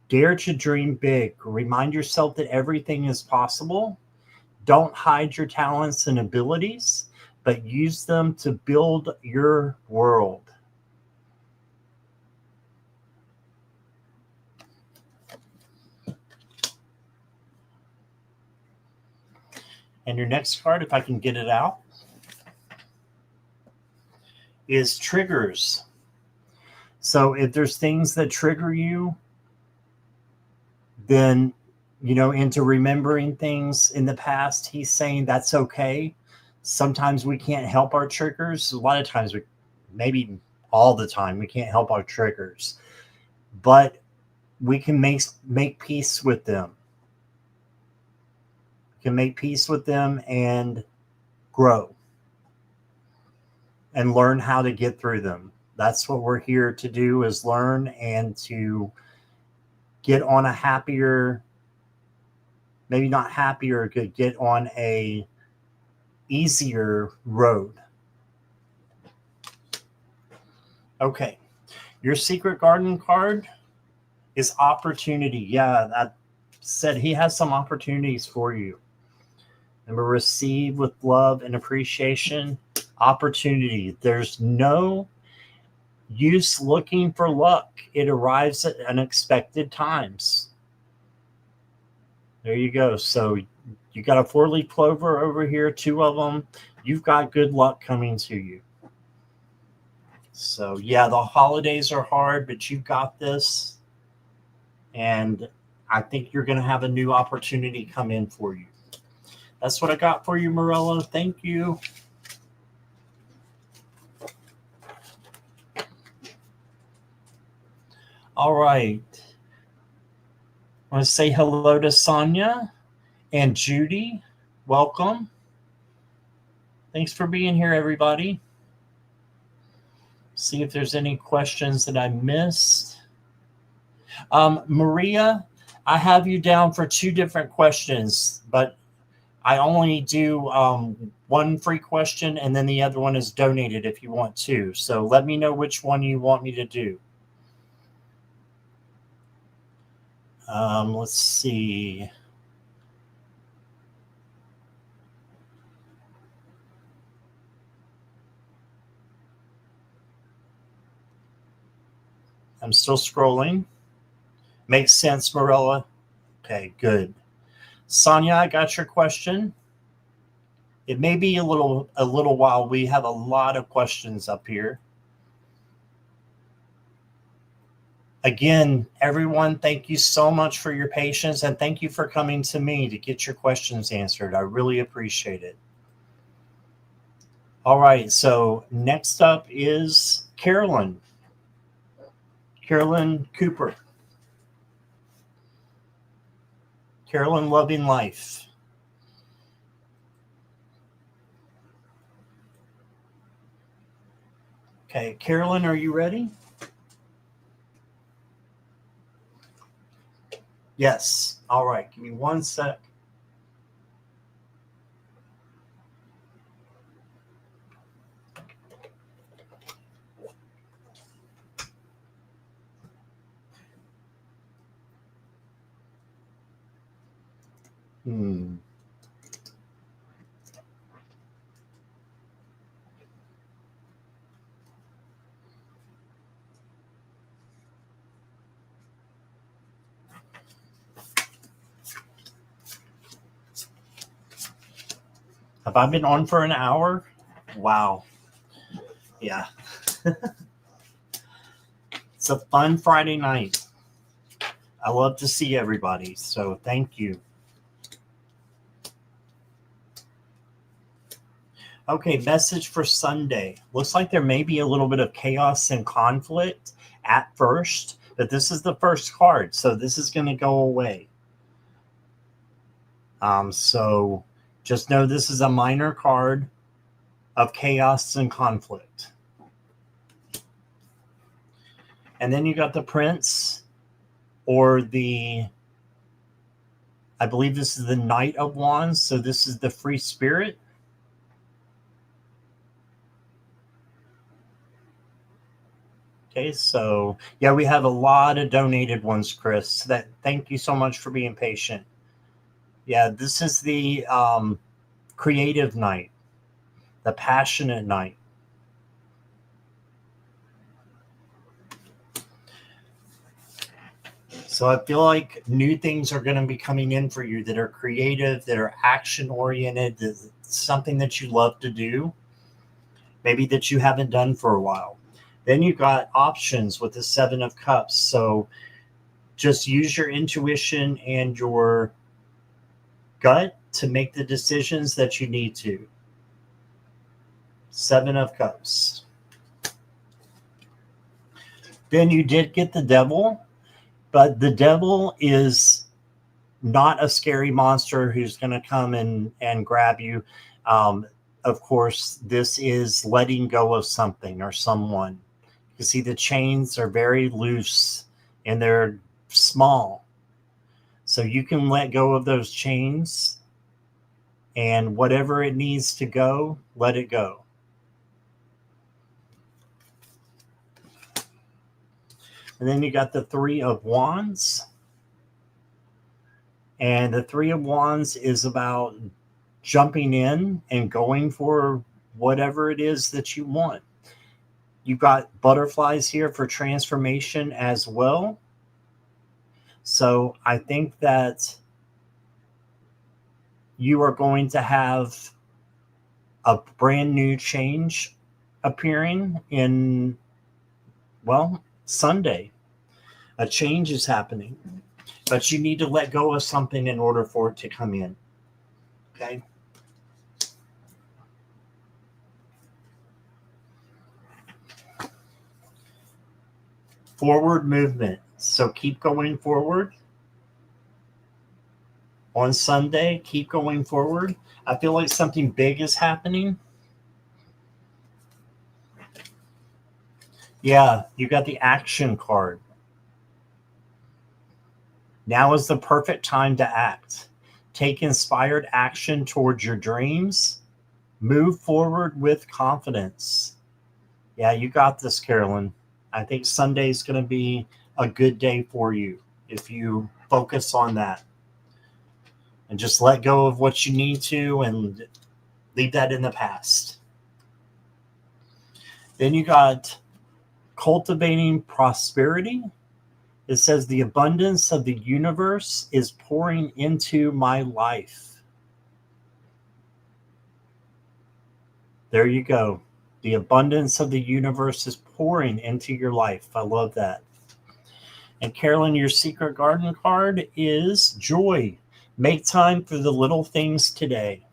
Dare to dream big. Remind yourself that everything is possible. Don't hide your talents and abilities, but use them to build your world. And your next card, if I can get it out, is triggers. So if there's things that trigger you, then, into remembering things in the past, he's saying that's okay. Sometimes we can't help our triggers. A lot of times, maybe all the time, we can't help our triggers. But we can make peace with them. We can make peace with them and grow and learn how to get through them. That's what we're here to do, is learn and to get on a happier, maybe not happier, could get on a easier road. Okay. Your Secret Garden card is opportunity. Yeah, that said he has some opportunities for you. Remember, receive with love and appreciation. Opportunity. There's no use looking for luck. It arrives at unexpected times. There you go. So you got a 4-leaf clover over here, 2 of them. You've got good luck coming to you. So, yeah, the holidays are hard, but you've got this. And I think you're going to have a new opportunity come in for you. That's what I got for you, Morella. Thank you. All right. I want to say hello to Sonia and Judy. Welcome. Thanks for being here, everybody. See if there's any questions that I missed. Maria, I have you down for 2 different questions, but I only do one free question, and then the other one is donated if you want to. So let me know which one you want me to do. Let's see. I'm still scrolling. Makes sense, Morella. Okay, good. Sonia, I got your question. It may be a little while. We have a lot of questions up here. Again, everyone, thank you so much for your patience, and thank you for coming to me to get your questions answered. I really appreciate it. All right, so next up is Carolyn. Carolyn Cooper. Carolyn Loving Life. Okay, Carolyn, are you ready? Yes. All right, give me one sec. Have I been on for an hour? Wow. Yeah. It's a fun Friday night. I love to see everybody, so thank you. Okay, message for Sunday. Looks like there may be a little bit of chaos and conflict at first, but this is the first card, so this is going to go away. So just know this is a minor card of chaos and conflict. And then you got the Prince, or I believe this is the Knight of Wands, so this is the free spirit. Okay, so yeah, we have a lot of donated ones, Chris. Thank you so much for being patient. Yeah, this is the creative Knight, the passionate Knight. So I feel like new things are going to be coming in for you that are creative, that are action oriented, something that you love to do, maybe that you haven't done for a while. Then you've got options with the 7 of Cups. So just use your intuition and your gut to make the decisions that you need to. 7 of Cups. Then you did get the Devil, but the Devil is not a scary monster who's going to come and grab you. Of course, this is letting go of something or someone. You see the chains are very loose and they're small. So you can let go of those chains, and whatever it needs to go, let it go. And then you got the 3 of Wands. And the 3 of Wands is about jumping in and going for whatever it is that you want. You've got butterflies here for transformation as well. So I think that you are going to have a brand new change appearing in Well, Sunday, a change is happening, but you need to let go of something in order for it to come in. Okay? Forward movement. So keep going forward. On Sunday, keep going forward. I feel like something big is happening. Yeah, you got the action card. Now is the perfect time to act. Take inspired action towards your dreams. Move forward with confidence. Yeah, you got this, Carolyn. I think Sunday is going to be a good day for you if you focus on that. And just let go of what you need to and leave that in the past. Then you got cultivating prosperity. It says the abundance of the universe is pouring into my life. There you go. The abundance of the universe is pouring into your life. I love that. And Carolyn, your secret garden card is joy. Make time for the little things today.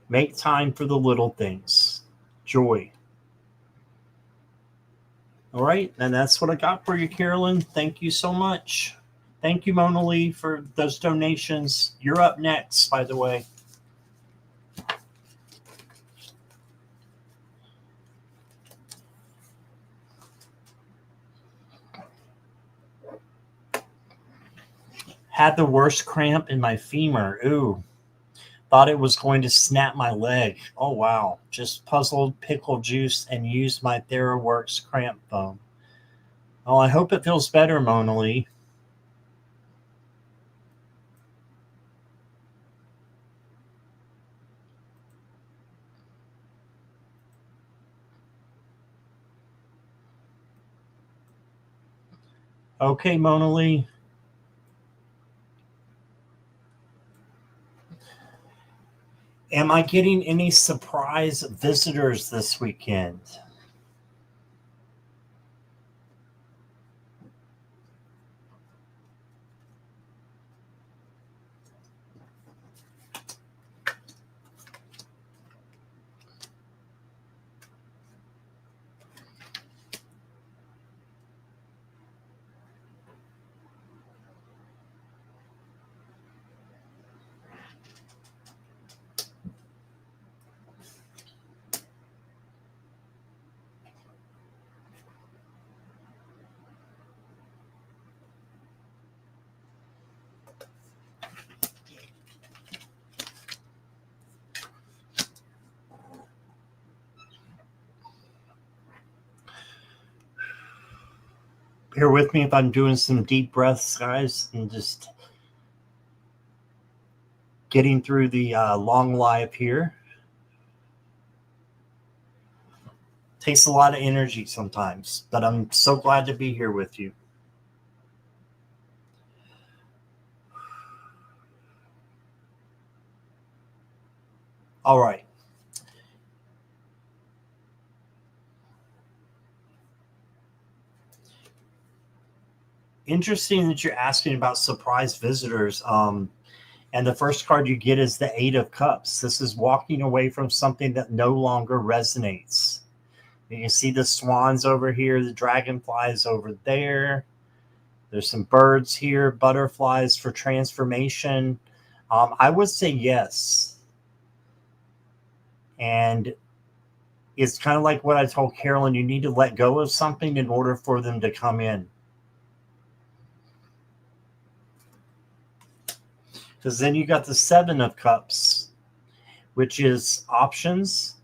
Make time for the little things. Joy. All right, and that's what I got for you, Carolyn. Thank you so much. Thank you, Mona Lee, for those donations. You're up next, by the way. Had the worst cramp in my femur. Ooh. Thought it was going to snap my leg. Oh, wow. Just puzzled pickle juice and used my TheraWorks cramp foam. Oh, I hope it feels better, Mona Lee. Okay, Mona Lee. Am I getting any surprise visitors this weekend? Bear with me if I'm doing some deep breaths, guys, and just getting through the long live here. Takes a lot of energy sometimes, but I'm so glad to be here with you. All right. Interesting that you're asking about surprise visitors. And the first card you get is the Eight of Cups. This is walking away from something that no longer resonates. You can see the swans over here, the dragonflies over there. There's some birds here, butterflies for transformation. I would say yes. And it's kind of like what I told Carolyn, you need to let go of something in order for them to come in. Because then you got the Seven of Cups, which is options.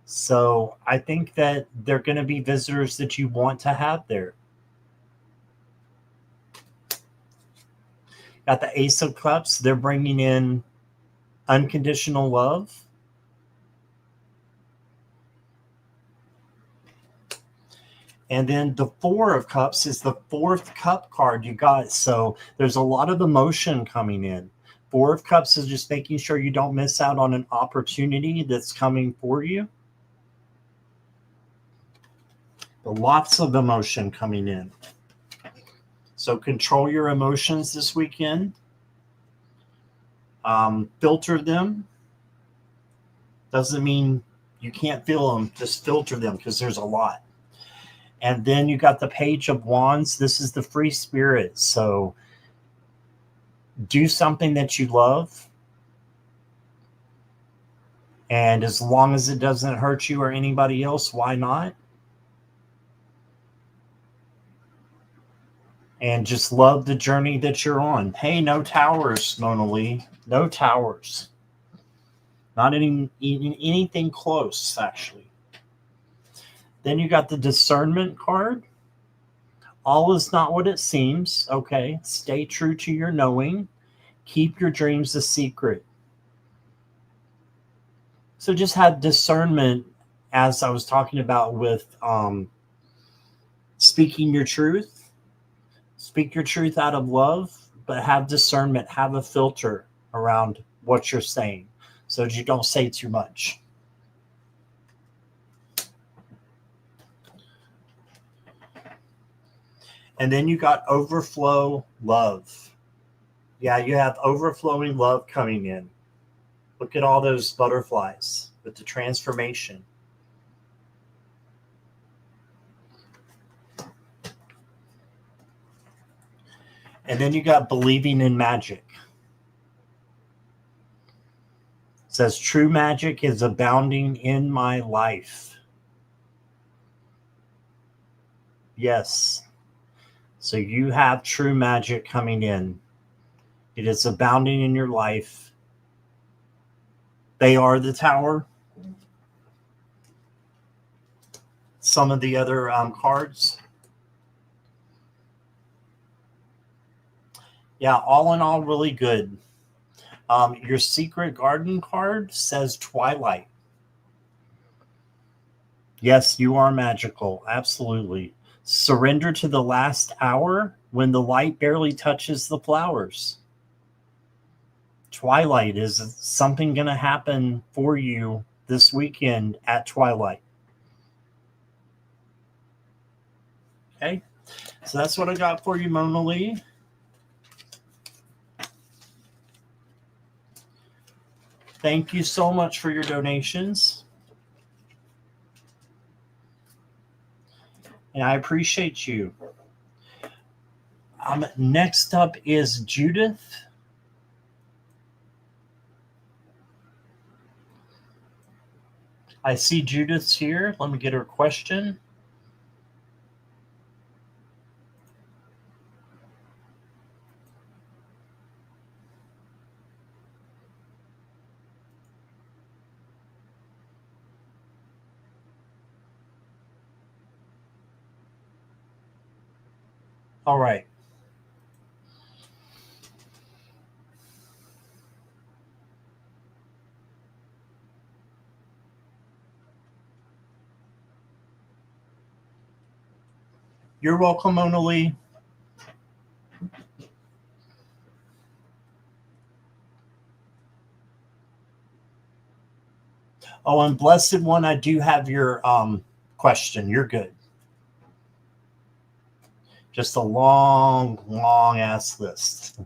So I think that they're going to be visitors that you want to have there. Got the Ace of Cups. They're bringing in unconditional love. And then the Four of Cups is the fourth cup card you got. So there's a lot of emotion coming in. Four of Cups is just making sure you don't miss out on an opportunity that's coming for you. but lots of emotion coming in. So control your emotions this weekend. Filter them. Doesn't mean you can't feel them. Just filter them because there's a lot. And then you got the Page of Wands. This is the free spirit. So do something that you love. And as long as it doesn't hurt you or anybody else, why not? And just love the journey that you're on. Hey, no towers, Mona Lee. No towers. Not anything close, actually. Then you got the Discernment card. All is not what it seems. Okay. Stay true to your knowing. Keep your dreams a secret. So just have discernment, as I was talking about with speaking your truth. Speak your truth out of love, but have discernment, have a filter around what you're saying so that you don't say too much. And then you got overflow love. Yeah, you have overflowing love coming in. Look at all those butterflies with the transformation. And then you got believing in magic. It says true magic is abounding in my life. Yes. So you have true magic coming in. It is abounding in your life. They are the Tower. Some of the other cards. Yeah, all in all, really good. Your Secret Garden card says Twilight. Yes, you are magical. Absolutely. Surrender to the last hour when the light barely touches the flowers. Twilight is something going to happen for you this weekend at twilight. Okay, so that's what I got for you, Mona Lee. Thank you so much for your donations. And I appreciate you. Next up is Judith. I see Judith's here. Let me get her question. All right. You're welcome, Mona Lee. Oh, and Blessed One, I do have your question. You're good. Just a long, long ass list.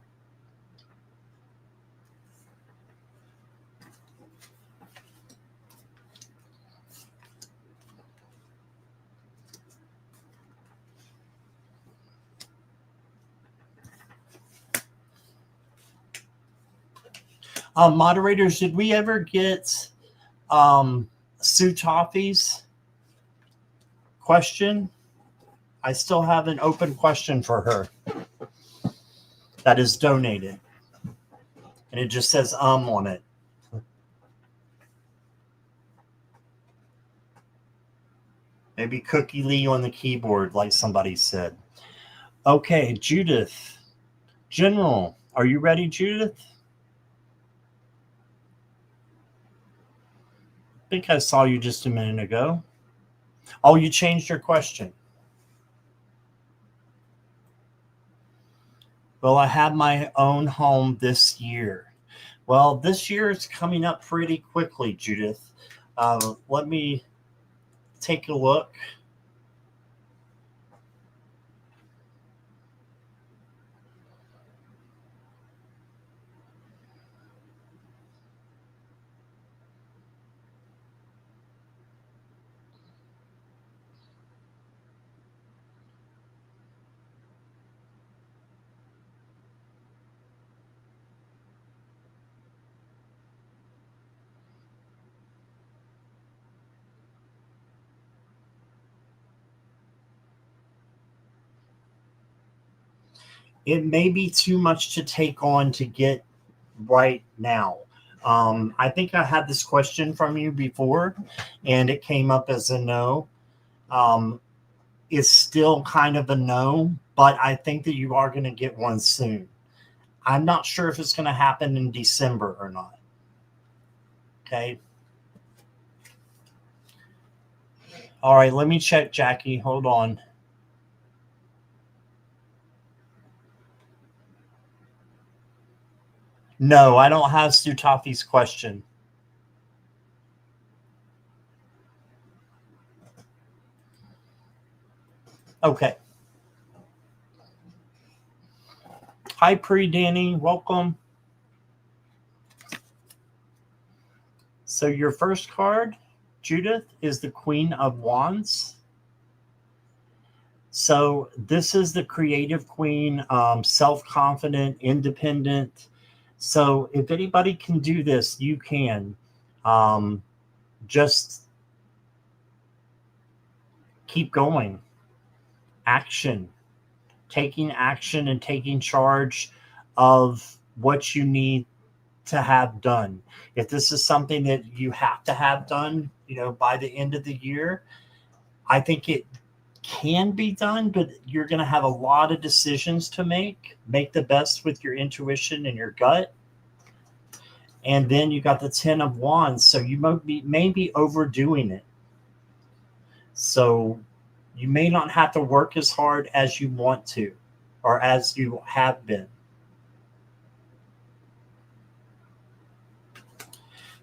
Moderators, did we ever get Sue Toffee's question? I still have an open question for her that is donated. And it just says on it. Maybe Cookie Lee on the keyboard, like somebody said. Okay, Judith. General, are you ready, Judith? I think I saw you just a minute ago. Oh, you changed your question. Well, I have my own home this year. Well, this year is coming up pretty quickly, Judith. Let me take a look. it may be too much to take on to get right now. I think I had this question from you before, and it came up as a no. It's still kind of a no, but I think that you are going to get one soon. I'm not sure if it's going to happen in December or not. Okay. All right, let me check, Jackie. Hold on. No, I don't have Sutafi's question. Okay. Hi, Danny. Welcome. So your first card, Judith, is the Queen of Wands. So this is the creative queen, self-confident, independent. So if anybody can do this, you can. Just keep going. Action. Taking action and taking charge of what you need to have done. If this is something that you have to have done, by the end of the year, I think it can be done, but you're going to have a lot of decisions to make. Make the best with your intuition and your gut. And then you got the 10 of Wands, so you may be overdoing it. So you may not have to work as hard as you want to, or as you have been.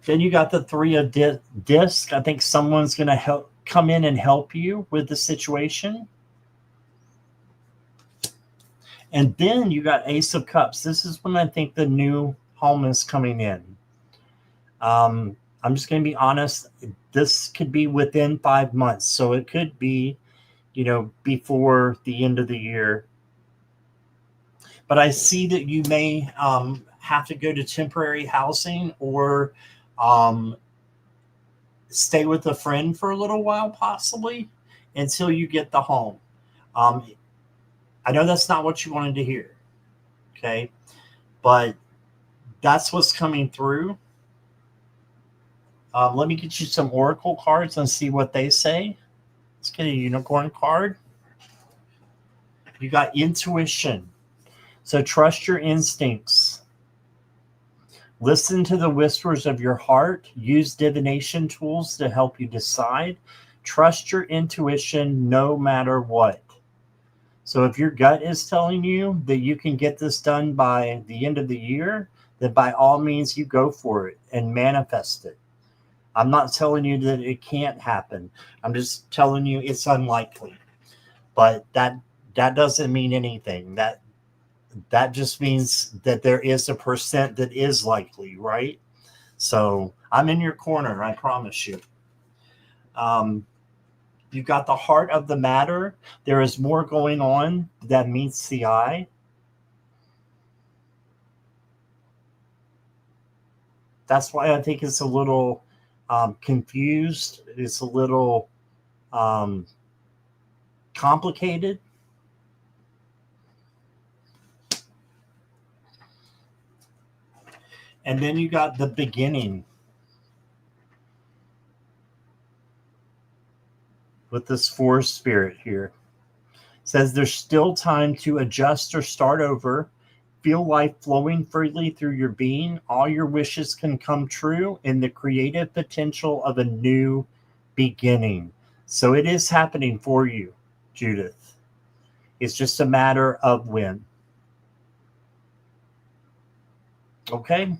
Then you got the 3 of disc. I think someone's going to come in and help you with the situation. And then you got Ace of Cups. This is when I think the new home is coming in. I'm just going to be honest. This could be within 5 months. So it could be, before the end of the year. But I see that you may have to go to temporary housing or stay with a friend for a little while, possibly, until you get the home. I know that's not what you wanted to hear, okay? But that's what's coming through. Let me get you some oracle cards and see what they say. Let's get a unicorn card. You got intuition. So trust your instincts. Listen to the whispers of your heart. Use divination tools to help you decide. Trust your intuition no matter what. So if your gut is telling you that you can get this done by the end of the year, then by all means you go for it and manifest it. I'm not telling you that it can't happen. I'm just telling you it's unlikely. But that doesn't mean anything. That just means that there is a percent that is likely, right? So I'm in your corner, I promise you. You've got the heart of the matter. There is more going on than meets the eye. That's why I think it's a little confused. It's a little complicated. And then you got the beginning with this forest spirit here. It says there's still time to adjust or start over. Feel life flowing freely through your being. All your wishes can come true in the creative potential of a new beginning. So it is happening for you, Judith. It's just a matter of when. Okay?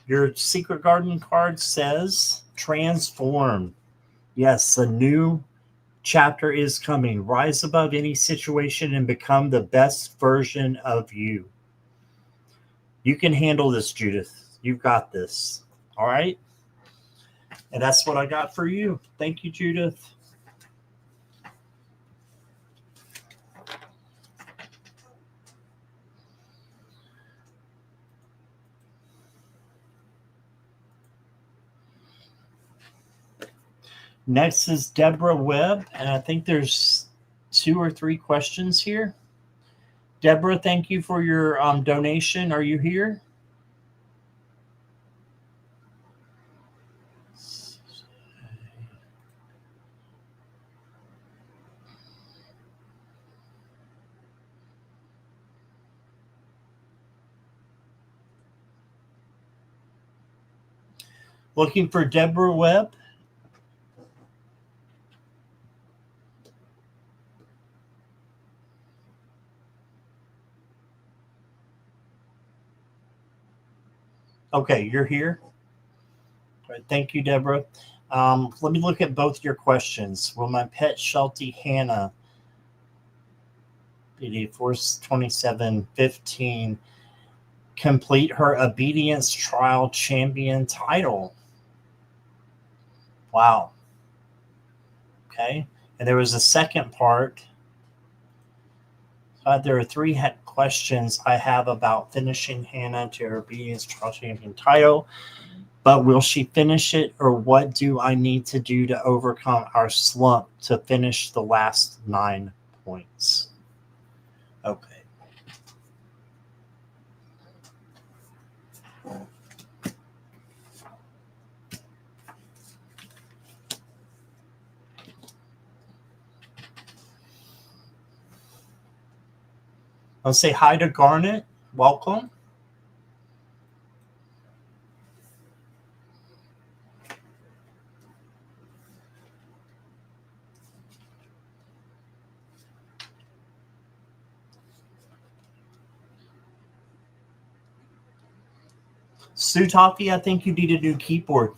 Your Secret Garden card says transform. Yes, a new chapter is coming. Rise above any situation and become the best version of you. You can handle this, Judith. You've got this. All right? And that's what I got for you. Thank you, Judith. Next is Deborah Webb, and I think there's 2 or 3 questions here. Deborah, thank you for your donation. Are you here? Looking for Deborah Webb. Okay, you're here. All right, thank you, Deborah. Let me look at both your questions. Will my pet Sheltie Hannah, BD 42715, complete her obedience trial champion title? Wow. Okay. And there was a second part. There are three questions I have about finishing Hannah to her obedience trial champion title. But will she finish it, or what do I need to do to overcome our slump to finish the last 9 points? Okay. I'll say hi to Garnet. Welcome. Sutafi, I think you need a new keyboard.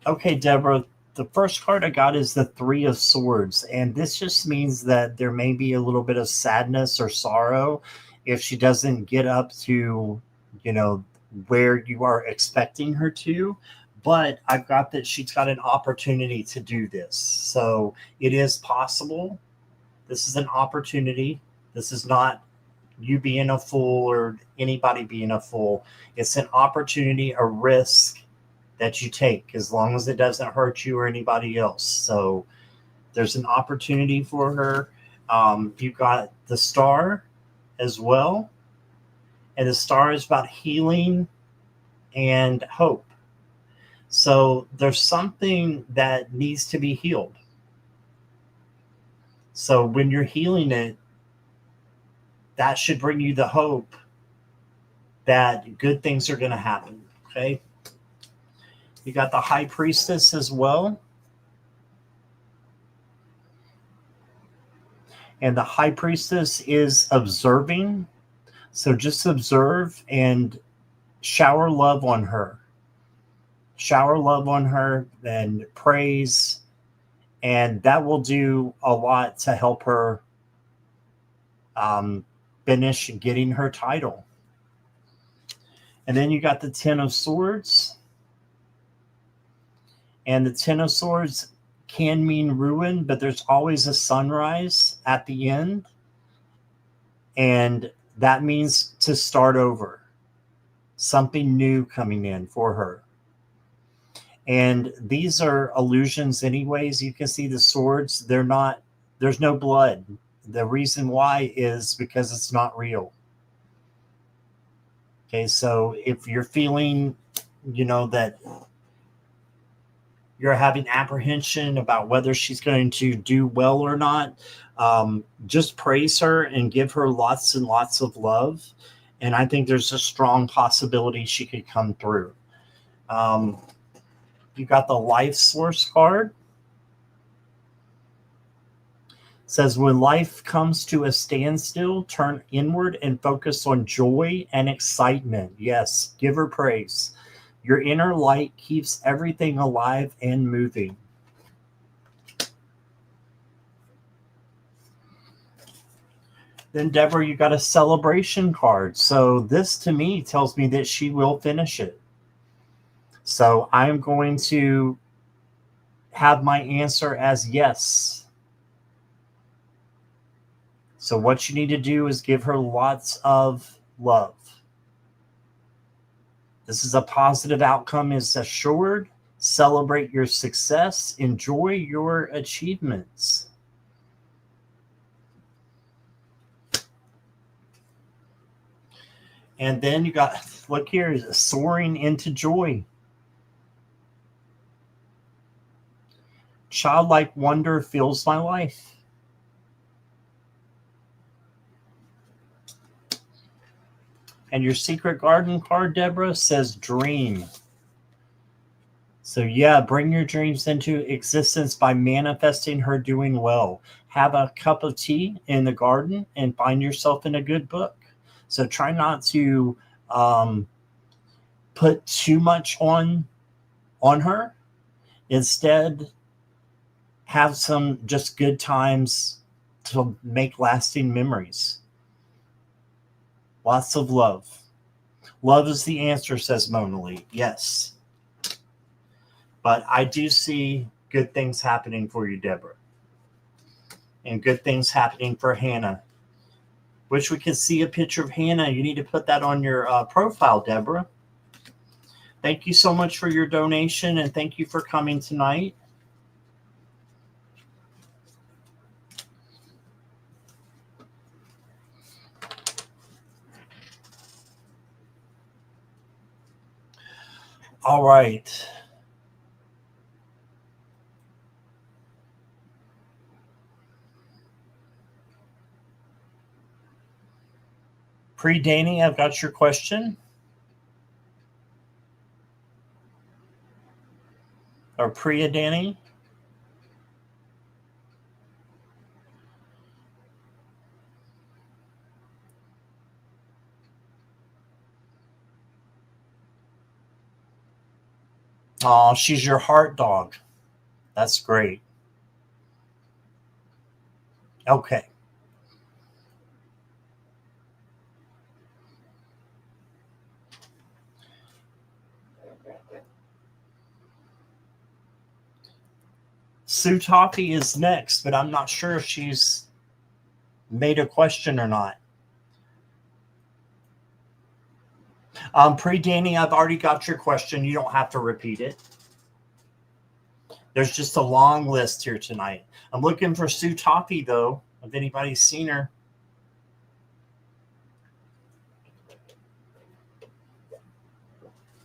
Okay, Deborah, the first card I got is the Three of Swords, and this just means that there may be a little bit of sadness or sorrow if she doesn't get up to, where you are expecting her to. But I've got that she's got an opportunity to do this. So it is possible. This is an opportunity. This is not you being a fool or anybody being a fool. It's an opportunity, a risk that you take, as long as it doesn't hurt you or anybody else. So there's an opportunity for her. You got the Star as well. And the Star is about healing and hope. So there's something that needs to be healed. So when you're healing it, that should bring you the hope that good things are going to happen. Okay. You got the High Priestess as well. And the High Priestess is observing. So just observe and shower love on her. Shower love on her and praise. And that will do a lot to help her finish getting her title. And then you got the Ten of Swords. And the Ten of Swords can mean ruin, but there's always a sunrise at the end. And that means to start over. Something new coming in for her. And these are illusions anyways. You can see the swords. There's no blood. The reason why is because it's not real. Okay, so if you're feeling, that you're having apprehension about whether she's going to do well or not, just praise her and give her lots and lots of love. And I think there's a strong possibility she could come through. You got the Life Source card. It says, when life comes to a standstill, turn inward and focus on joy and excitement. Yes, give her praise. Your inner light keeps everything alive and moving. Then, Deborah, you got a celebration card. So this, to me, tells me that she will finish it. So I'm going to have my answer as yes. So what you need to do is give her lots of love. This is a positive outcome is assured. Celebrate your success. Enjoy your achievements. And then you got, look here, soaring into joy. Childlike wonder fills my life. And your secret garden card, Deborah, says dream. So yeah, bring your dreams into existence by manifesting her doing well. Have a cup of tea in the garden and find yourself in a good book. So try not to put too much on her. Instead, have some just good times to make lasting memories. Lots of love. Love is the answer, says Mona Lee. Yes. But I do see good things happening for you, Deborah. And good things happening for Hannah. Wish we could see a picture of Hannah. You need to put that on your profile, Deborah. Thank you so much for your donation, and thank you for coming tonight. All right. Pre-Danny, I've got your question. Or Priya Danny. Oh, she's your heart dog. That's great. Okay. Sue Toffee is next, but I'm not sure if she's made a question or not. Pre-Danny, I've already got your question. You don't have to repeat it. There's just a long list here tonight. I'm looking for Sue Toffee, though, if anybody's seen her.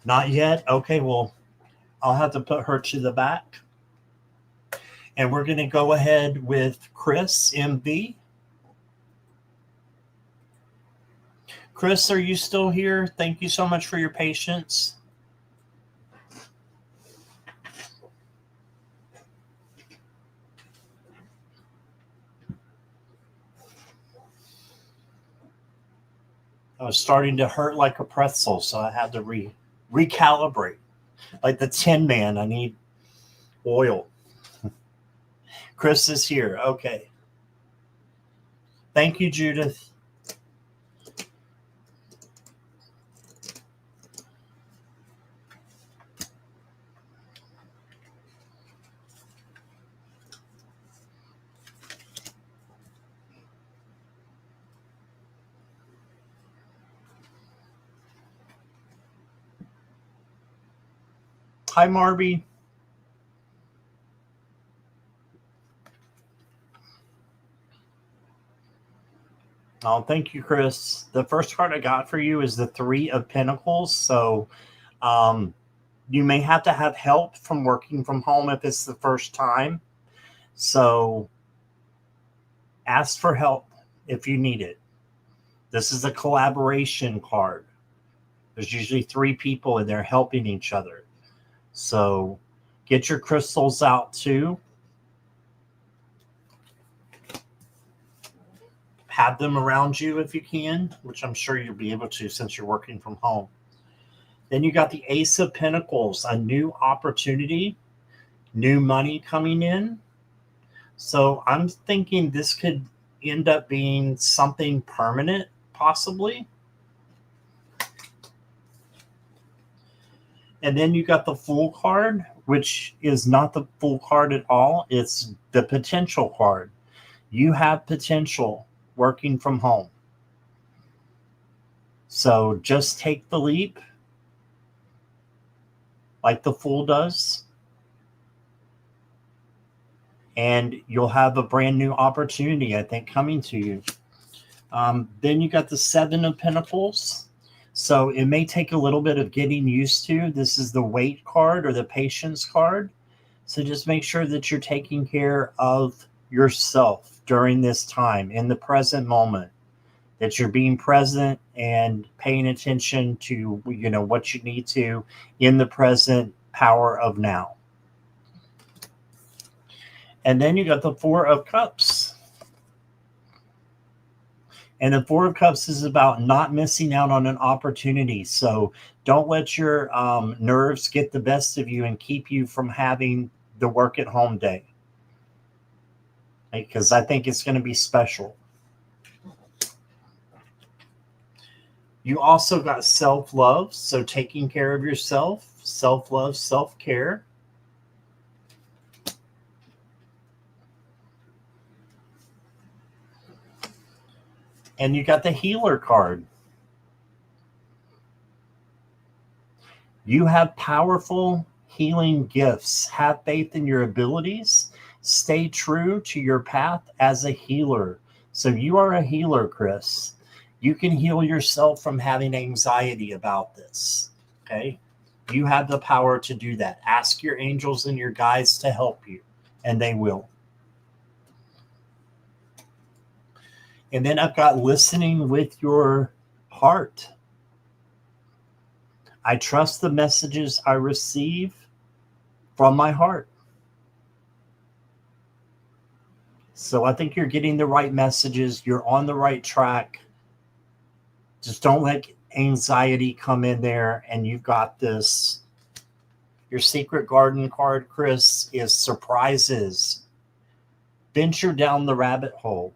Not yet? Okay, well, I'll have to put her to the back. And we're going to go ahead with Chris MV. Chris, are you still here? Thank you so much for your patience. I was starting to hurt like a pretzel, so I had to recalibrate. Like the Tin Man, I need oil. Chris is here. Okay. Thank you, Judith. Hi, Marby. Oh, thank you, Chris. The first card I got for you is the Three of Pentacles. So you may have to have help from working from home if it's the first time. So ask for help if you need it. This is a collaboration card. There's usually 3 people and they're helping each other. So get your crystals out too. Have them around you if you can, which I'm sure you'll be able to since you're working from home. Then you got the Ace of Pentacles, a new opportunity, new money coming in. So I'm thinking this could end up being something permanent, possibly. And then you got the Fool card, which is not the Fool card at all. It's the potential card. You have potential working from home. So just take the leap like the Fool does. And you'll have a brand new opportunity, I think, coming to you. Then you got the Seven of Pentacles. So it may take a little bit of getting used to. This is the wait card or the patience card. So just make sure that you're taking care of yourself during this time in the present moment, that you're being present and paying attention to, what you need to in the present power of now. And then you got the Four of Cups. And the Four of Cups is about not missing out on an opportunity. So don't let your nerves get the best of you and keep you from having the work at home day. Because I think it's going to be special. You also got self-love. So taking care of yourself, self-love, self-care. And you got the healer card. You have powerful healing gifts. Have faith in your abilities. Stay true to your path as a healer. So you are a healer, Chris. You can heal yourself from having anxiety about this. Okay? You have the power to do that. Ask your angels and your guides to help you, and they will. And then I've got listening with your heart. I trust the messages I receive from my heart. So I think you're getting the right messages. You're on the right track. Just don't let anxiety come in there, and you've got this. Your secret garden card, Chris, is surprises. Venture down the rabbit hole.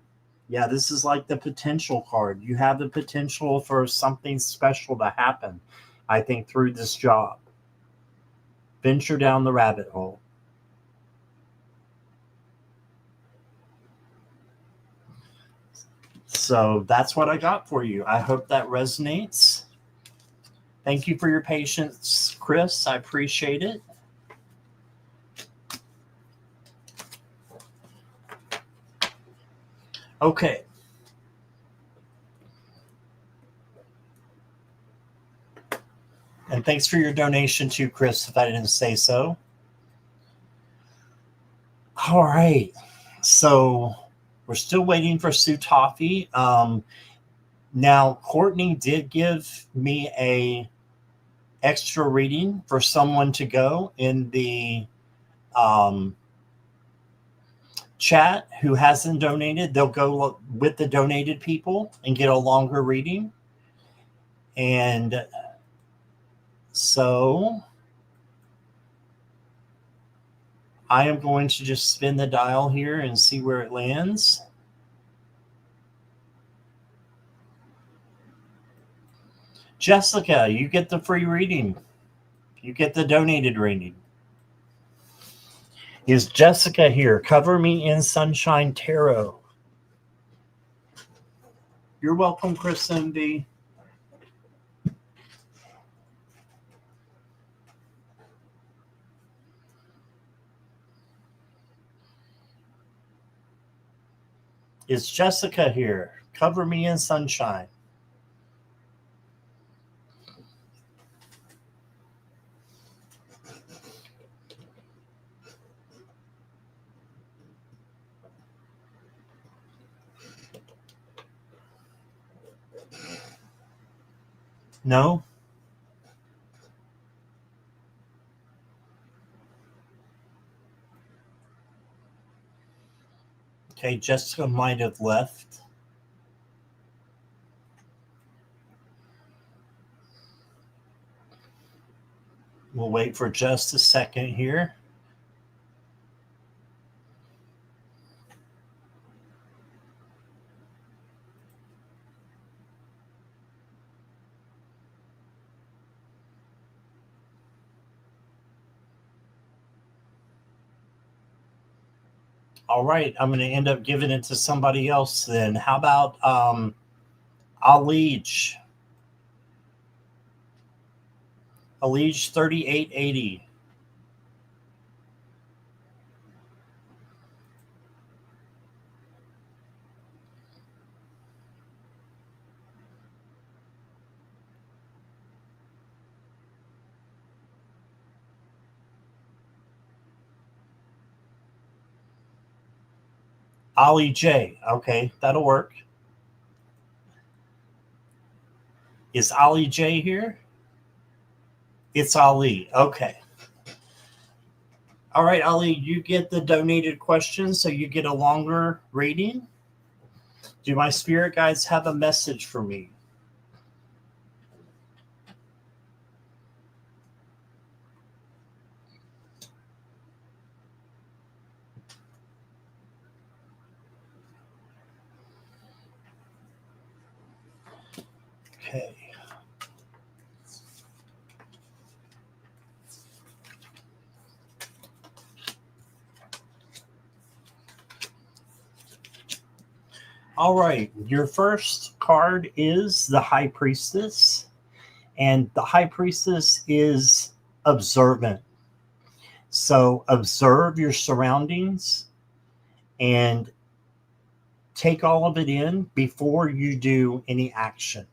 Yeah, this is like the potential card. You have the potential for something special to happen, I think, through this job. Venture down the rabbit hole. So that's what I got for you. I hope that resonates. Thank you for your patience, Chris. I appreciate it. Okay. And thanks for your donation too, Chris, if I didn't say so. All right. So we're still waiting for Sue Toffee. Now, Courtney did give me a extra reading for someone to go in the chat who hasn't donated. They'll go with the donated people and get a longer reading. And so I am going to just spin the dial here and see where it lands. Jessica, you get the free reading. You get the donated reading. Is Jessica here? Cover Me in Sunshine Tarot. You're welcome, Chris MD. Is Jessica here? Cover Me in Sunshine. No? Okay, Jessica might have left. We'll wait for just a second here. All right, I'm going to end up giving it to somebody else then. How about Alige? Alige 3880. Ollie J. Okay, that'll work. Is Ollie J here? It's Ali. Okay. All right, Ali, you get the donated questions, so you get a longer reading. Do my spirit guides have a message for me? Okay. All right. Your first card is the High Priestess, and the High Priestess is observant. So observe your surroundings and take all of it in before you do any action.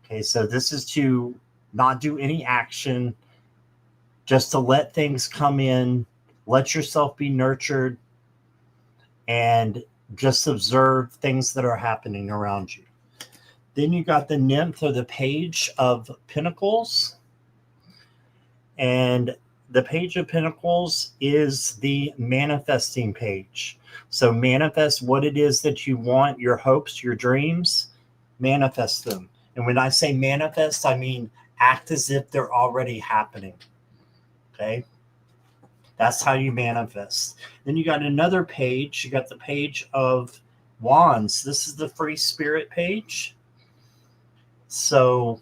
Okay, so this is to not do any action, just to let things come in, let yourself be nurtured, and just observe things that are happening around you. Then you got the Nymph, or the Page of Pentacles. And the Page of Pentacles is the manifesting page. So manifest what it is that you want, your hopes, your dreams, manifest them. And when I say manifest, I mean act as if they're already happening. Okay? That's how you manifest. Then you got another page. You got the Page of Wands. This is the Free Spirit page. So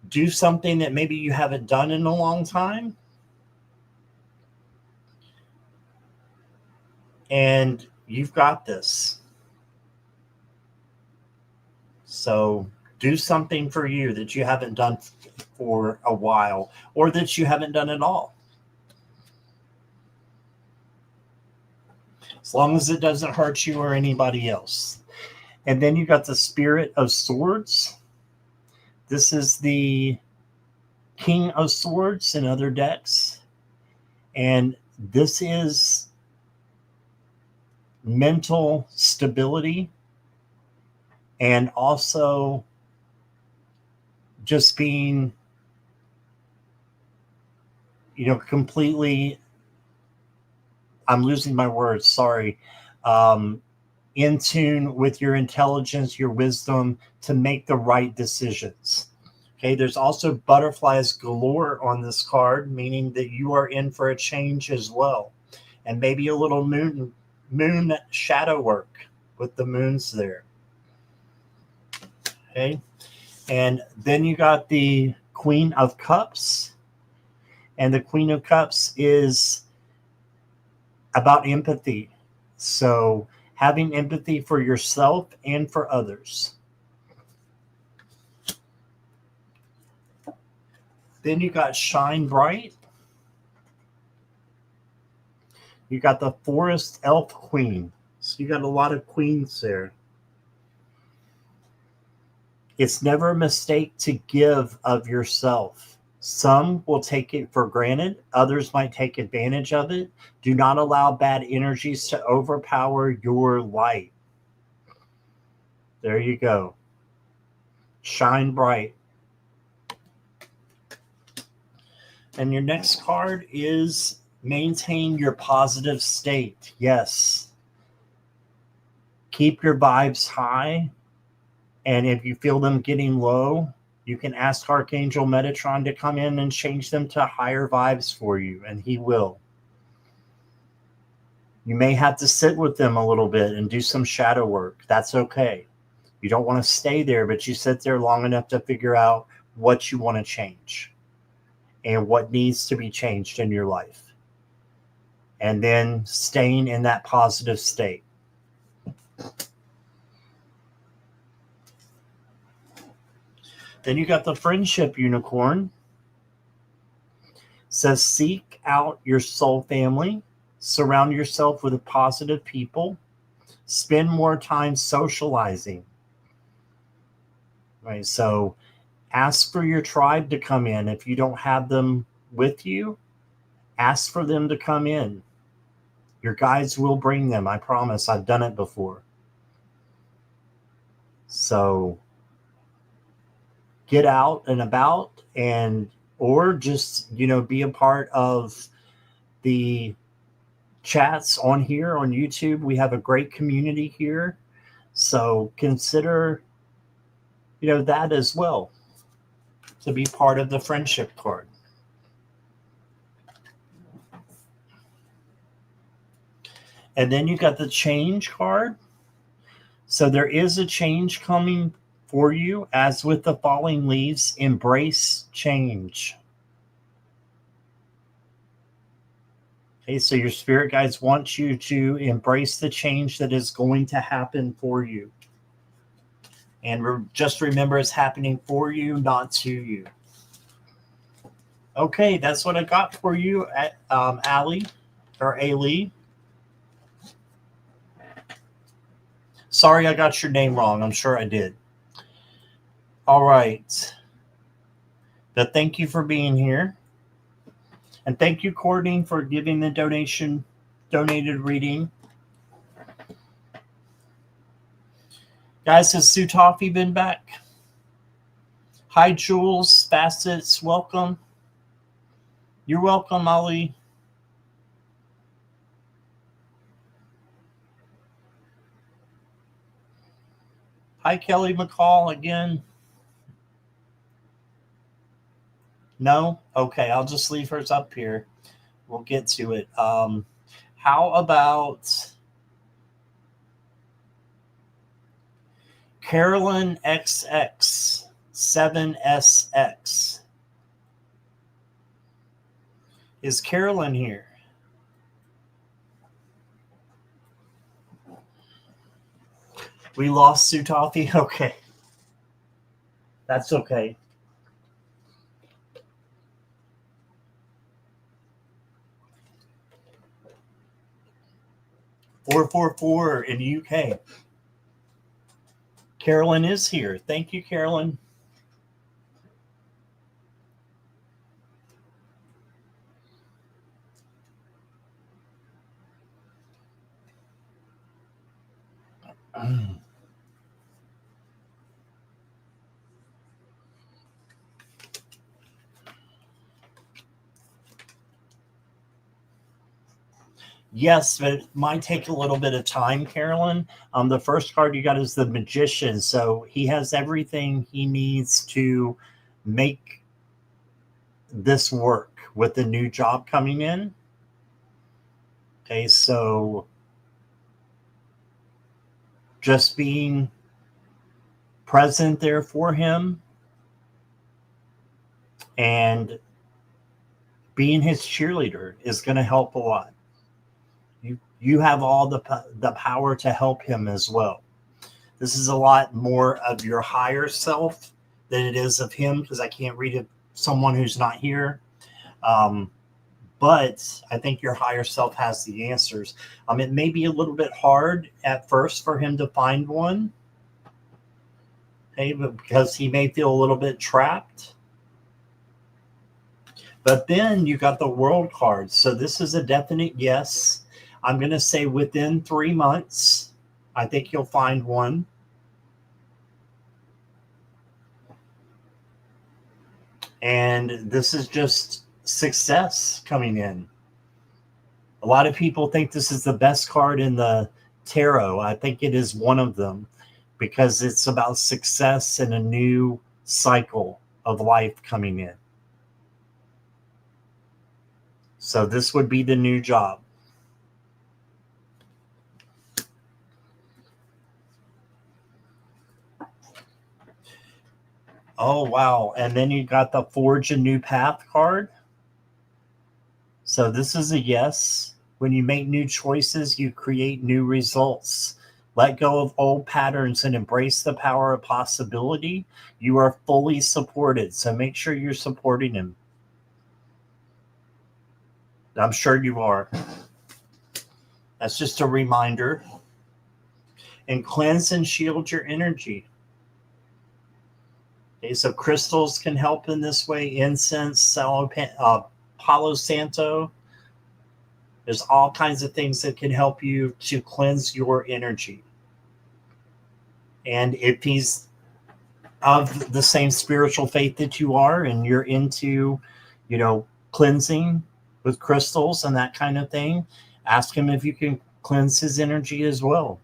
do something that maybe you haven't done in a long time. And you've got this. So do something for you that you haven't done for a while, or that you haven't done at all. As long as it doesn't hurt you or anybody else. And then you got the Spirit of Swords. This is the King of Swords in other decks. And this is mental stability, and also just being, completely, I'm losing my words, sorry, in tune with your intelligence, your wisdom to make the right decisions. Okay, there's also butterflies galore on this card, meaning that you are in for a change as well. And maybe a little moon shadow work with the moons there. Okay, and then you got the Queen of Cups. And the Queen of Cups is about empathy. So having empathy for yourself and for others. Then you got Shine Bright. You got the Forest Elf Queen. So you got a lot of queens there. It's never a mistake to give of yourself. Some will take it for granted. Others might take advantage of it. Do not allow bad energies to overpower your light. There you go. Shine bright. And your next card is maintain your positive state. Yes. Keep your vibes high. And if you feel them getting low, you can ask Archangel Metatron to come in and change them to higher vibes for you, and he will. You may have to sit with them a little bit and do some shadow work. That's okay. You don't want to stay there, but you sit there long enough to figure out what you want to change and what needs to be changed in your life. And then staying in that positive state. Then you got the Friendship Unicorn. It says seek out your soul family. Surround yourself with positive people. Spend more time socializing. Right, so ask for your tribe to come in. If you don't have them with you, ask for them to come in. Your guides will bring them. I promise. I've done it before. So get out and about, and or just, be a part of the chats on here on YouTube. We have a great community here. So consider, that as well, to be part of the friendship card. And then you got the change card. So there is a change coming for you. As with the falling leaves, embrace change. Okay, so your spirit guides want you to embrace the change that is going to happen for you. And just remember, it's happening for you, not to you. Okay, that's what I got for you, Ali, or Ali. Sorry I got your name wrong. I'm sure I did. All right. But thank you for being here. And thank you, Courtney, for giving the donated reading. Guys, has Sue Toffee been back? Hi, Jules Facets. Welcome. You're welcome, Ali. Hi, Kelly McCall again. No? Okay, I'll just leave hers up here. We'll get to it. How about Carolyn XX 7SX? Is Carolyn here? We lost Sue Toffee? Okay. That's okay. $444 in UK. Carolyn is here. Thank you, Carolyn. Yes, but it might take a little bit of time, Carolyn. The first card you got is the Magician. So he has everything he needs to make this work with the new job coming in. Okay, so just being present there for him and being his cheerleader is going to help a lot. You have all the power to help him as well. This is a lot more of your higher self than it is of him, because I can't read it someone who's not here. But I think your higher self has the answers. It may be a little bit hard at first for him to find one, okay, because he may feel a little bit trapped. But then you got the World card. So this is a definite yes. I'm going to say within 3 months, I think you'll find one. And this is just success coming in. A lot of people think this is the best card in the tarot. I think it is one of them, because it's about success and a new cycle of life coming in. So this would be the new job. Oh, wow. And then you got the Forge a New Path card. So this is a yes. When you make new choices, you create new results. Let go of old patterns and embrace the power of possibility. You are fully supported. So make sure you're supporting him. I'm sure you are. That's just a reminder. And cleanse and shield your energy. Okay, so crystals can help in this way. Incense, Palo Santo. There's all kinds of things that can help you to cleanse your energy. And if he's of the same spiritual faith that you are and you're into, cleansing with crystals and that kind of thing, ask him if you can cleanse his energy as well.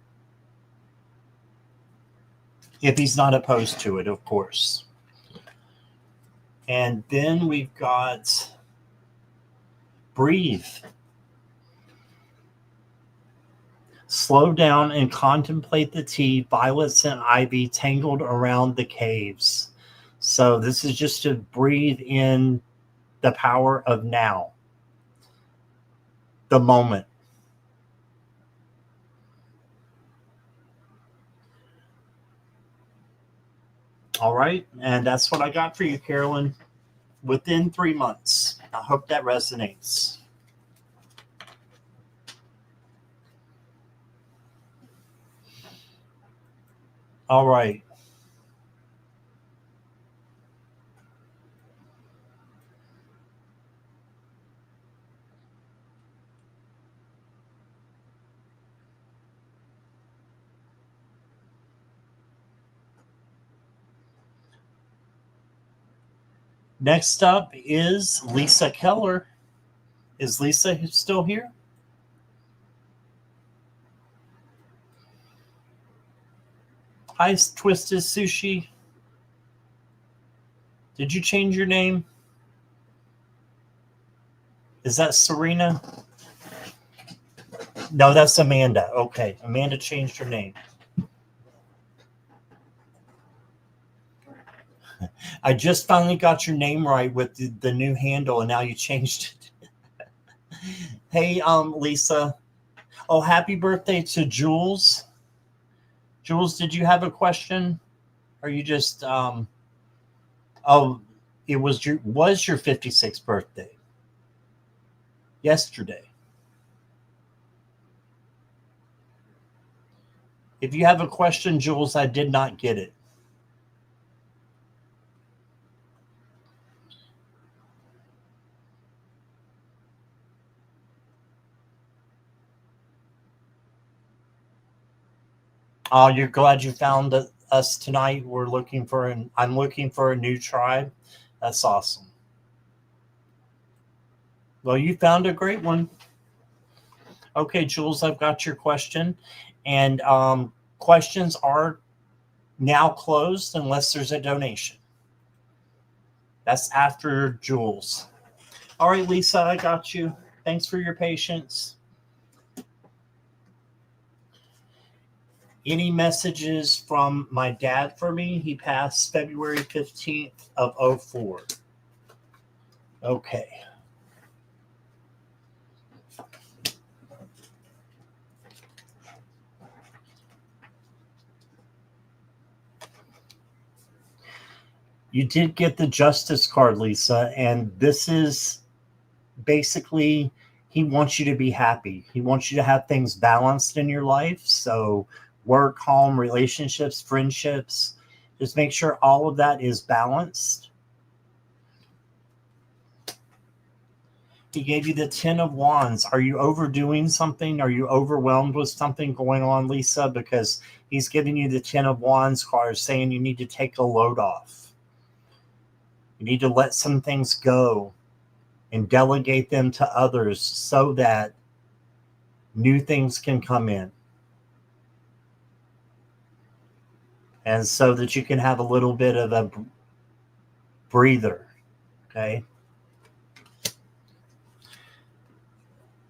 If he's not opposed to it, of course. And then we've got breathe. Slow down and contemplate the tea, violets and ivy tangled around the caves. So this is just to breathe in the power of now, the moment. All right. And that's what I got for you, Carolyn, within 3 months. I hope that resonates. All right. Next up is Lisa Keller. Is Lisa still here? Hi, Twisted Sushi. Did you change your name? Is that Serena? No, that's Amanda. Okay, Amanda changed her name. I just finally got your name right with the new handle, and now you changed it. Hey, Lisa. Oh, happy birthday to Jules. Jules, did you have a question? Or you just it was your 56th birthday yesterday. If you have a question, Jules, I did not get it. Oh, you're glad you found us tonight. I'm looking for a new tribe. That's awesome. Well, you found a great one. Okay, Jules, I've got your question. And questions are now closed unless there's a donation. That's after Jules. All right, Lisa, I got you. Thanks for your patience. Any messages from my dad for me? He passed February 15th of 2004. Okay. You did get the justice card, Lisa, and this is basically he wants you to be happy. He wants you to have things balanced in your life. So work, home, relationships, friendships, just make sure all of that is balanced. He gave you the 10 of Wands. Are you overdoing something? Are you overwhelmed with something going on, Lisa? Because he's giving you the 10 of Wands card saying you need to take a load off. You need to let some things go and delegate them to others so that new things can come in. And so that you can have a little bit of a breather. Okay.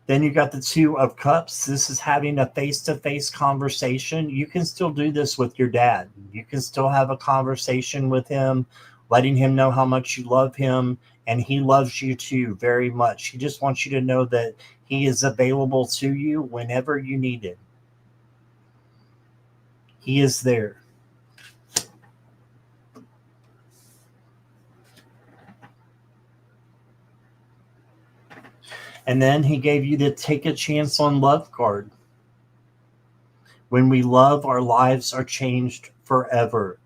Then you got the 2 of Cups. This is having a face-to-face conversation. You can still do this with your dad. You can still have a conversation with him, letting him know how much you love him, and he loves you too very much. He just wants you to know that he is available to you whenever you need it. He is there. And then he gave you the Take a Chance on Love card. When we love, our lives are changed forever.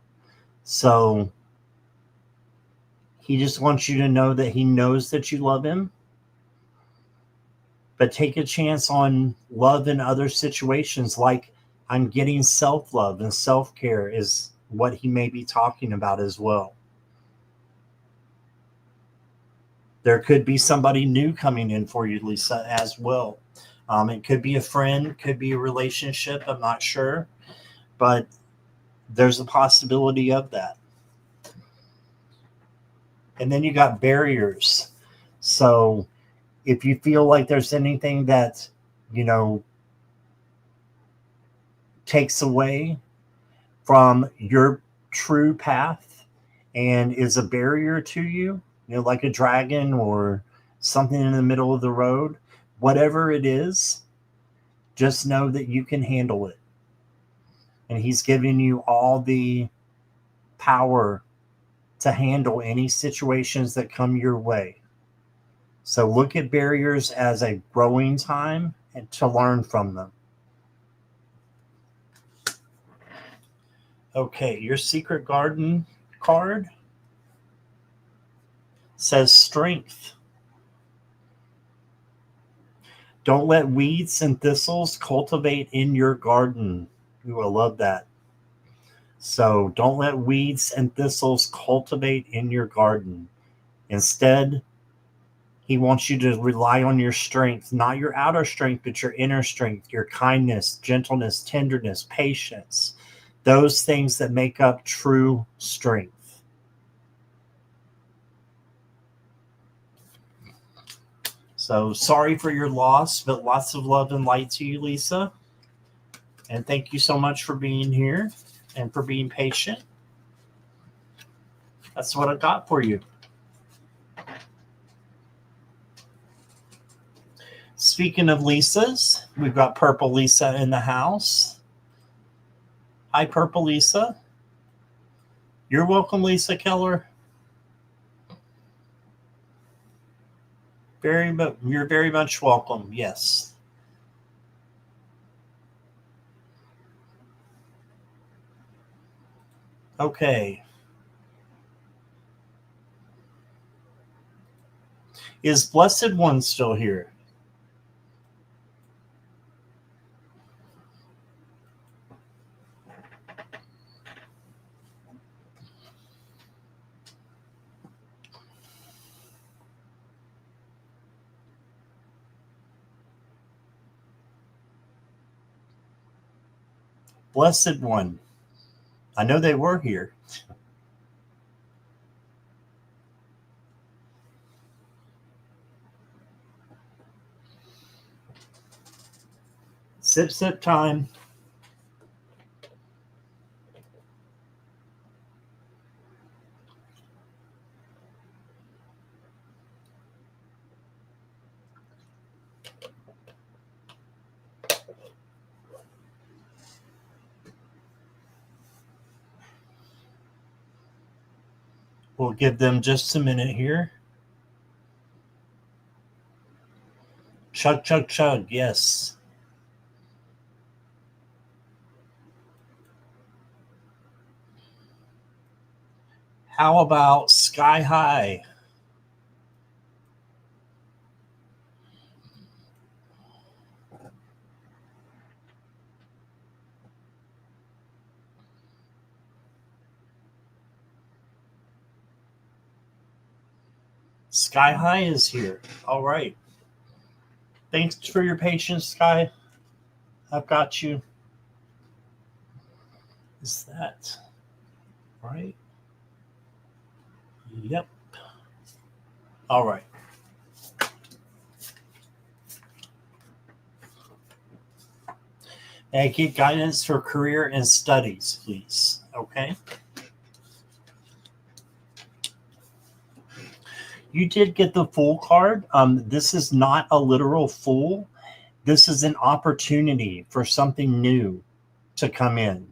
So he just wants you to know that he knows that you love him. But take a chance on love in other situations, like I'm getting self-love and self-care is what he may be talking about as well. There could be somebody new coming in for you, Lisa, as well. It could be a friend, could be a relationship. I'm not sure, but there's a possibility of that. And then you got barriers. So if you feel like there's anything that, takes away from your true path and is a barrier to you, like a dragon or something in the middle of the road, whatever it is, just know that you can handle it. And he's giving you all the power to handle any situations that come your way. So look at barriers as a growing time and to learn from them. Okay, your Secret Garden card says strength. Don't let weeds and thistles cultivate in your garden. Ooh, I love that. So don't let weeds and thistles cultivate in your garden. Instead, he wants you to rely on your strength, not your outer strength, but your inner strength, your kindness, gentleness, tenderness, patience, those things that make up true strength. So sorry for your loss, but lots of love and light to you, Lisa. And thank you so much for being here and for being patient. That's what I got for you. Speaking of Lisas, we've got Purple Lisa in the house. Hi, Purple Lisa. You're welcome, Lisa Keller. You're very much welcome. Yes. Okay. Is Blessed One still here? Blessed One. I know they were here. Sip, sip time. We'll give them just a minute here. Chug, chug, chug. Yes. How about Sky High? Sky High is here. All right. Thanks for your patience, Sky. I've got you. Is that right? Yep. All right. And get guidance for career and studies, please. Okay. You did get the Fool card. This is not a literal fool. This is an opportunity for something new to come in.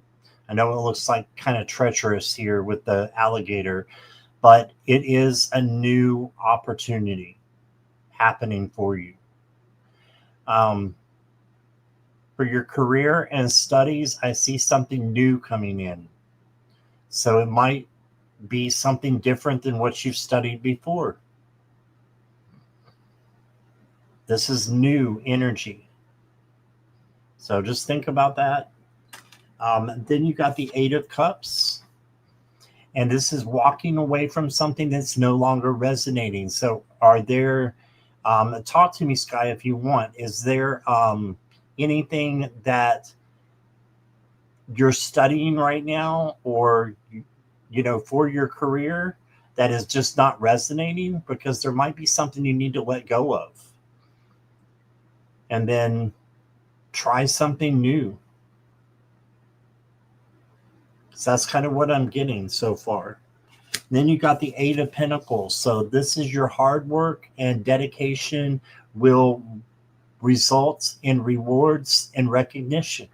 I know it looks like kind of treacherous here with the alligator, but it is a new opportunity happening for you. For your career and studies, I see something new coming in. So it might be something different than what you've studied before. This is new energy. So just think about that. Then you got the Eight of Cups. And this is walking away from something that's no longer resonating. So are there, talk to me, Sky, if you want. Is there anything that you're studying right now or, for your career that is just not resonating? Because there might be something you need to let go of. And then try something new. So that's kind of what I'm getting so far. Then you got the Eight of Pentacles. So this is your hard work and dedication will result in rewards and recognition.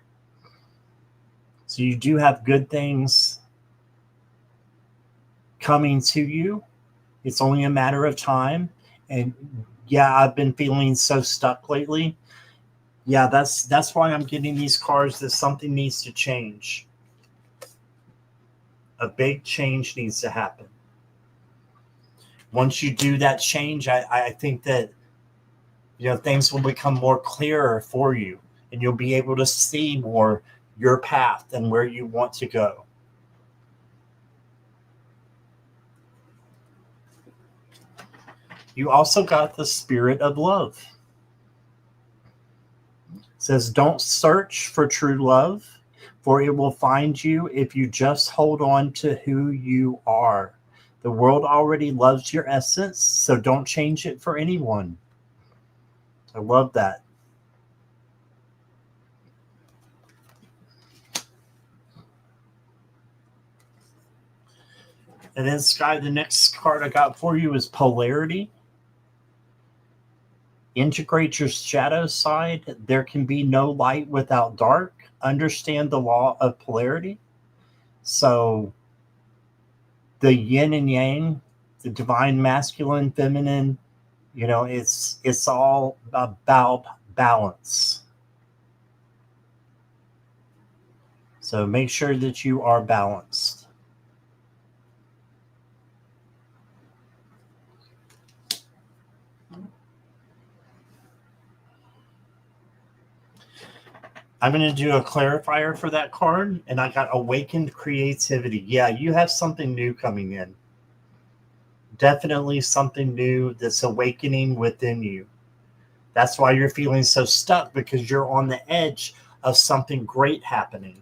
So you do have good things coming to you. It's only a matter of time. And yeah, I've been feeling so stuck lately. Yeah, that's why I'm getting these cards, that something needs to change. A big change needs to happen. Once you do that change, I think that things will become more clearer for you, and you'll be able to see more your path and where you want to go. You also got the Spirit of Love. It says, don't search for true love, for it will find you if you just hold on to who you are. The world already loves your essence, so don't change it for anyone. I love that. And then, Sky, the next card I got for you is Polarity. Integrate your shadow side. There can be no light without dark. Understand the law of polarity. So the yin and yang, the divine masculine, feminine, it's all about balance. So make sure that you are balanced. I'm going to do a clarifier for that card, and I got awakened creativity. Yeah, you have something new coming in. Definitely something new that's awakening within you. That's why you're feeling so stuck, because you're on the edge of something great happening.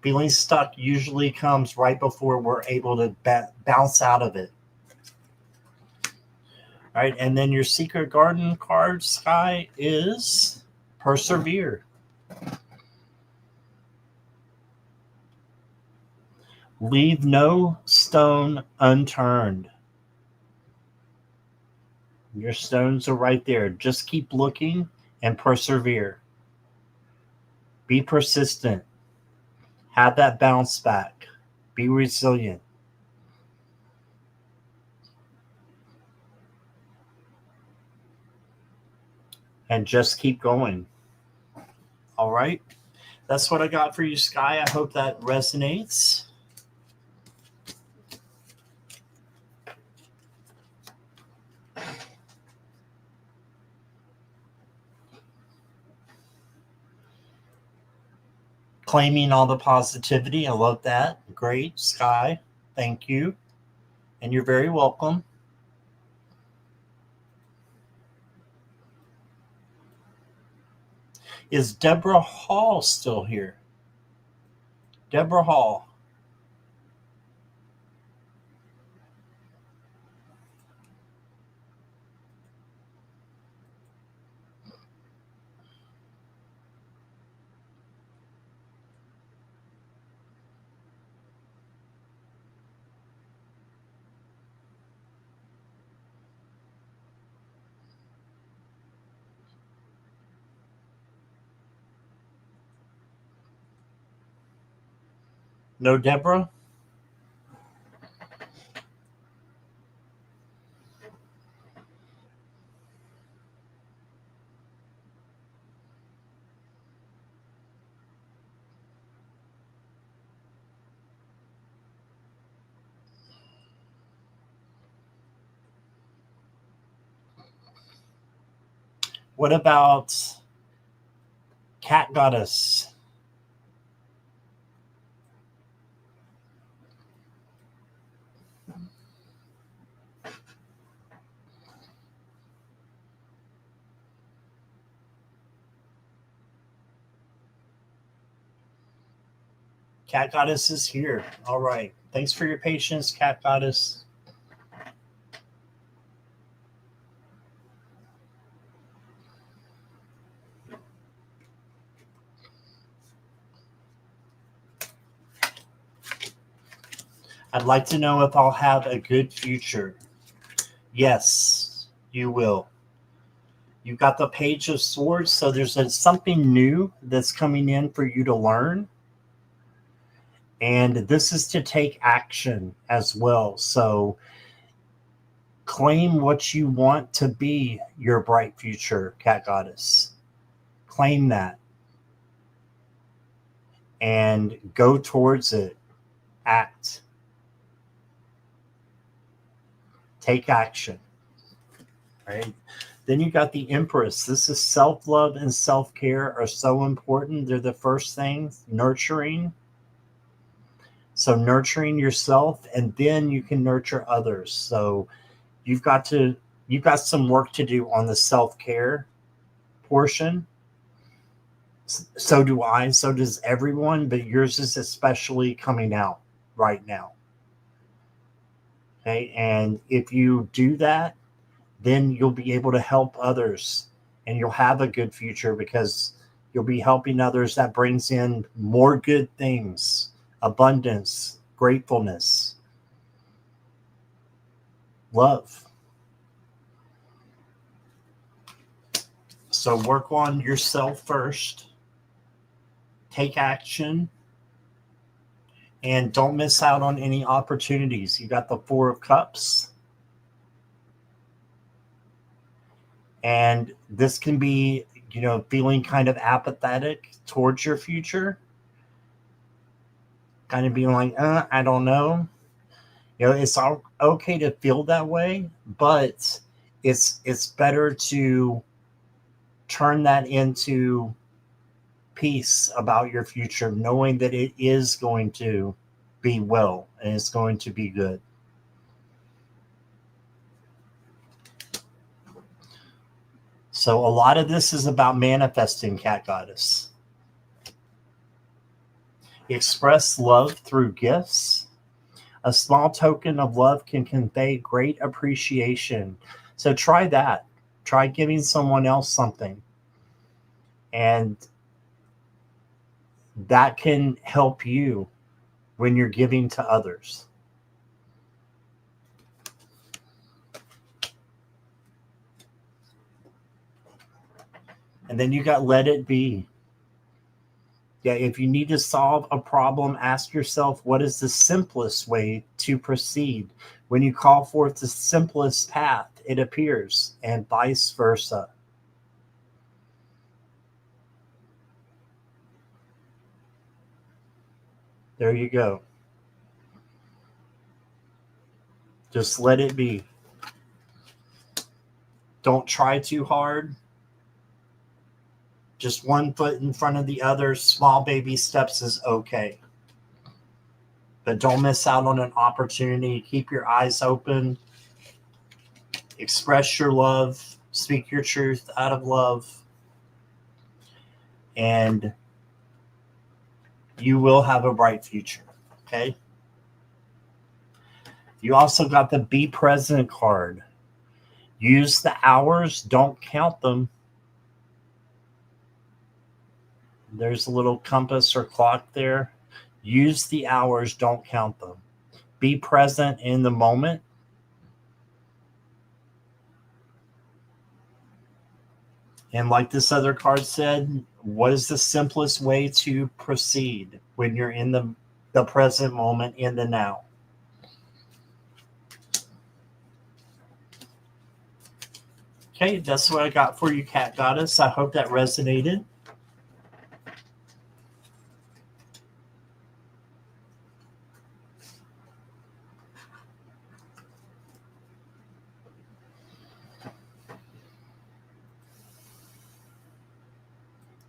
Feeling stuck usually comes right before we're able to bounce out of it. All right, and then your Secret Garden card, Sky, is Persevere. Leave no stone unturned. Your stones are right there. Just keep looking and persevere. Be persistent. Have that bounce back. Be resilient. And just keep going. All right. That's what I got for you, Sky. I hope that resonates. Claiming all the positivity. I love that. Great, Sky. Thank you. And you're very welcome. Is Deborah Hall still here? Deborah Hall. No, Deborah? What about Cat Goddess? Cat Goddess is here. All right. Thanks for your patience, Cat Goddess. I'd like to know if I'll have a good future. Yes, you will. You've got the Page of Swords, so there's something new that's coming in for you to learn. And this is to take action as well. So claim what you want to be your bright future, Cat Goddess. Claim that. And go towards it. Act. Take action. Right? Then you got the Empress. This is self-love and self-care are so important. They're the first things. Nurturing. So nurturing yourself, and then you can nurture others. So you've got some work to do on the self-care portion. So do I. So does everyone, but yours is especially coming out right now. Okay. And if you do that, then you'll be able to help others and you'll have a good future because you'll be helping others. That brings in more good things, abundance, gratefulness, love. So work on yourself first, take action, and don't miss out on any opportunities. You got the Four of Cups. And this can be, feeling kind of apathetic towards your future. Kind of being like, I don't know. It's all okay to feel that way, but it's better to turn that into peace about your future, knowing that it is going to be well and it's going to be good. So a lot of this is about manifesting, Cat Goddess. Express love through gifts. A small token of love can convey great appreciation. So try that. Try giving someone else something. And that can help you when you're giving to others. And then you got Let It Be. Yeah, if you need to solve a problem, ask yourself, what is the simplest way to proceed? When you call forth the simplest path, it appears, and vice versa. There you go. Just let it be. Don't try too hard. Just one foot in front of the other. Small baby steps is okay. But don't miss out on an opportunity. Keep your eyes open. Express your love. Speak your truth out of love. And you will have a bright future. Okay? You also got the Be Present card. Use the hours. Don't count them. There's a little compass or clock there. Use the hours. Don't count them. Be present in the moment. And like this other card said, what is the simplest way to proceed when you're in the present moment, in the now? Okay, that's what I got for you, Cat Goddess. I hope that resonated.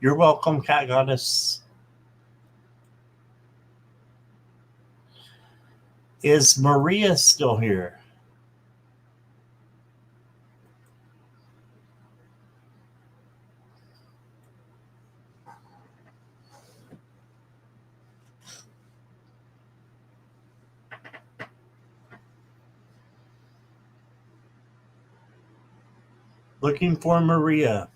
You're welcome, Cat Goddess. Is Maria still here? Looking for Maria.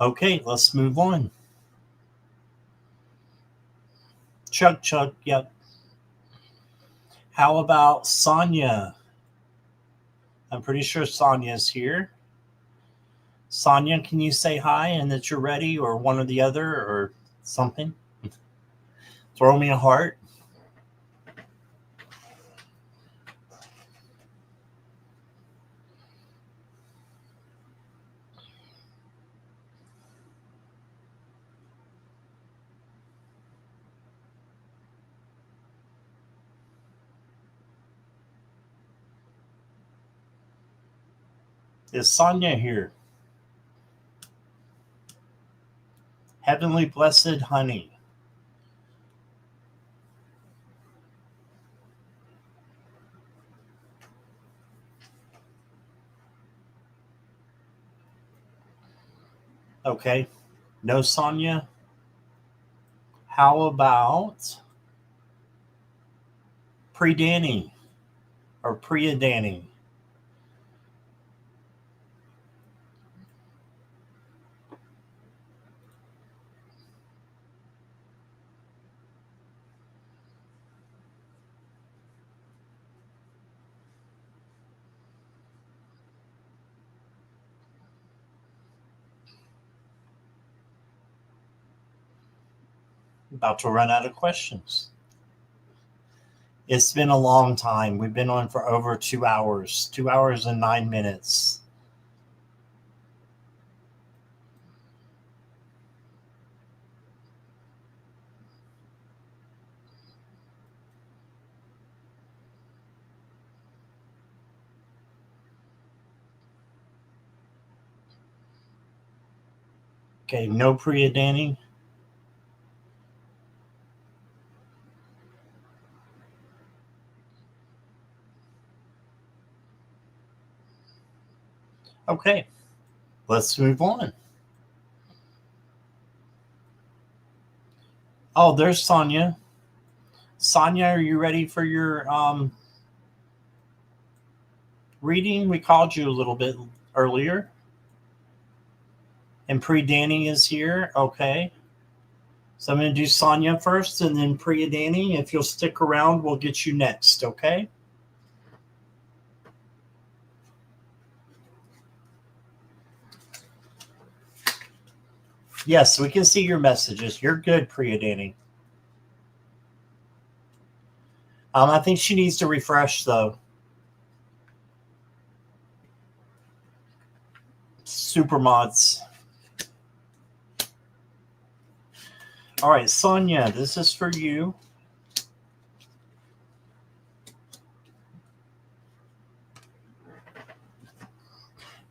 Okay, let's move on. Chuck, yep. How about Sonia? I'm pretty sure Sonia's here. Sonia, can you say hi and that you're ready, or one or the other, or something? Throw me a heart. Is Sonia here? Heavenly Blessed Honey. Okay. No Sonia. How about Pre-Danny or Priya Danny? About to run out of questions. It's been a long time. We've been on for over 2 hours, 2 hours and 9 minutes. Okay, no Priya Danny. Okay, let's move on. Oh, there's Sonia. Sonia, are you ready for your reading? We called you a little bit earlier. And Pre-Danny is here. Okay. So I'm going to do Sonia first and then Priya Danny. If you'll stick around, we'll get you next. Okay. Yes, we can see your messages. You're good, Priya Danny. I think she needs to refresh, though. Super mods. All right, Sonia, this is for you.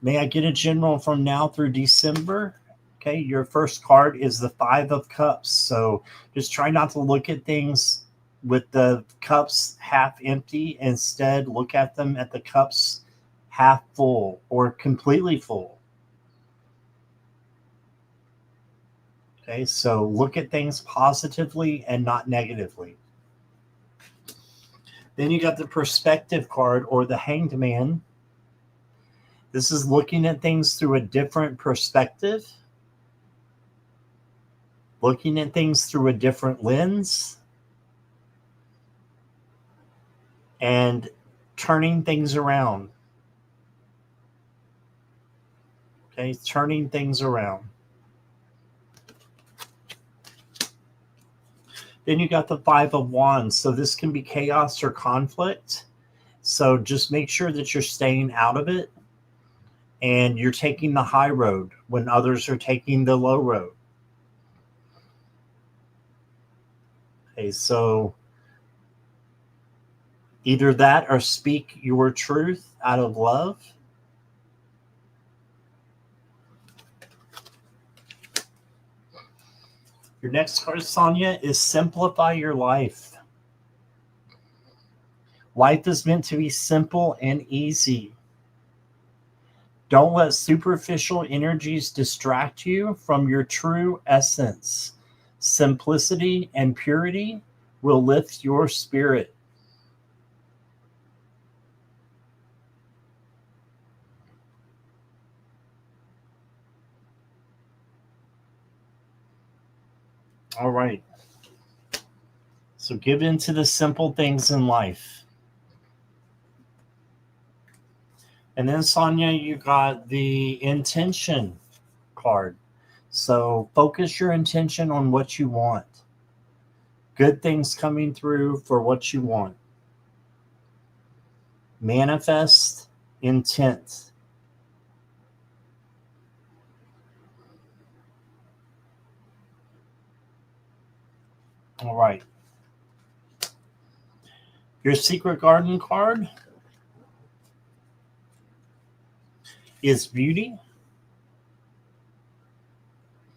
May I get a general from now through December? Okay, your first card is the Five of Cups. So just try not to look at things with the cups half empty. Instead, look at them at the cups half full or completely full. Okay, so look at things positively and not negatively. Then you got the Perspective card or the Hanged Man. This is looking at things through a different perspective, looking at things through a different lens, and turning things around. Okay, turning things around. Then you got the Five of Wands. So this can be chaos or conflict. So just make sure that you're staying out of it and you're taking the high road when others are taking the low road. Okay, so either that or speak your truth out of love. Your next card, Sonia, is simplify your life. Life is meant to be simple and easy. Don't let superficial energies distract you from your true essence. Simplicity and purity will lift your spirit. All right. So give in to the simple things in life. And then, Sonia, you got the intention card. So focus your intention on what you want. Good things coming through for what you want. Manifest intent. All right. Your Secret Garden card is beauty.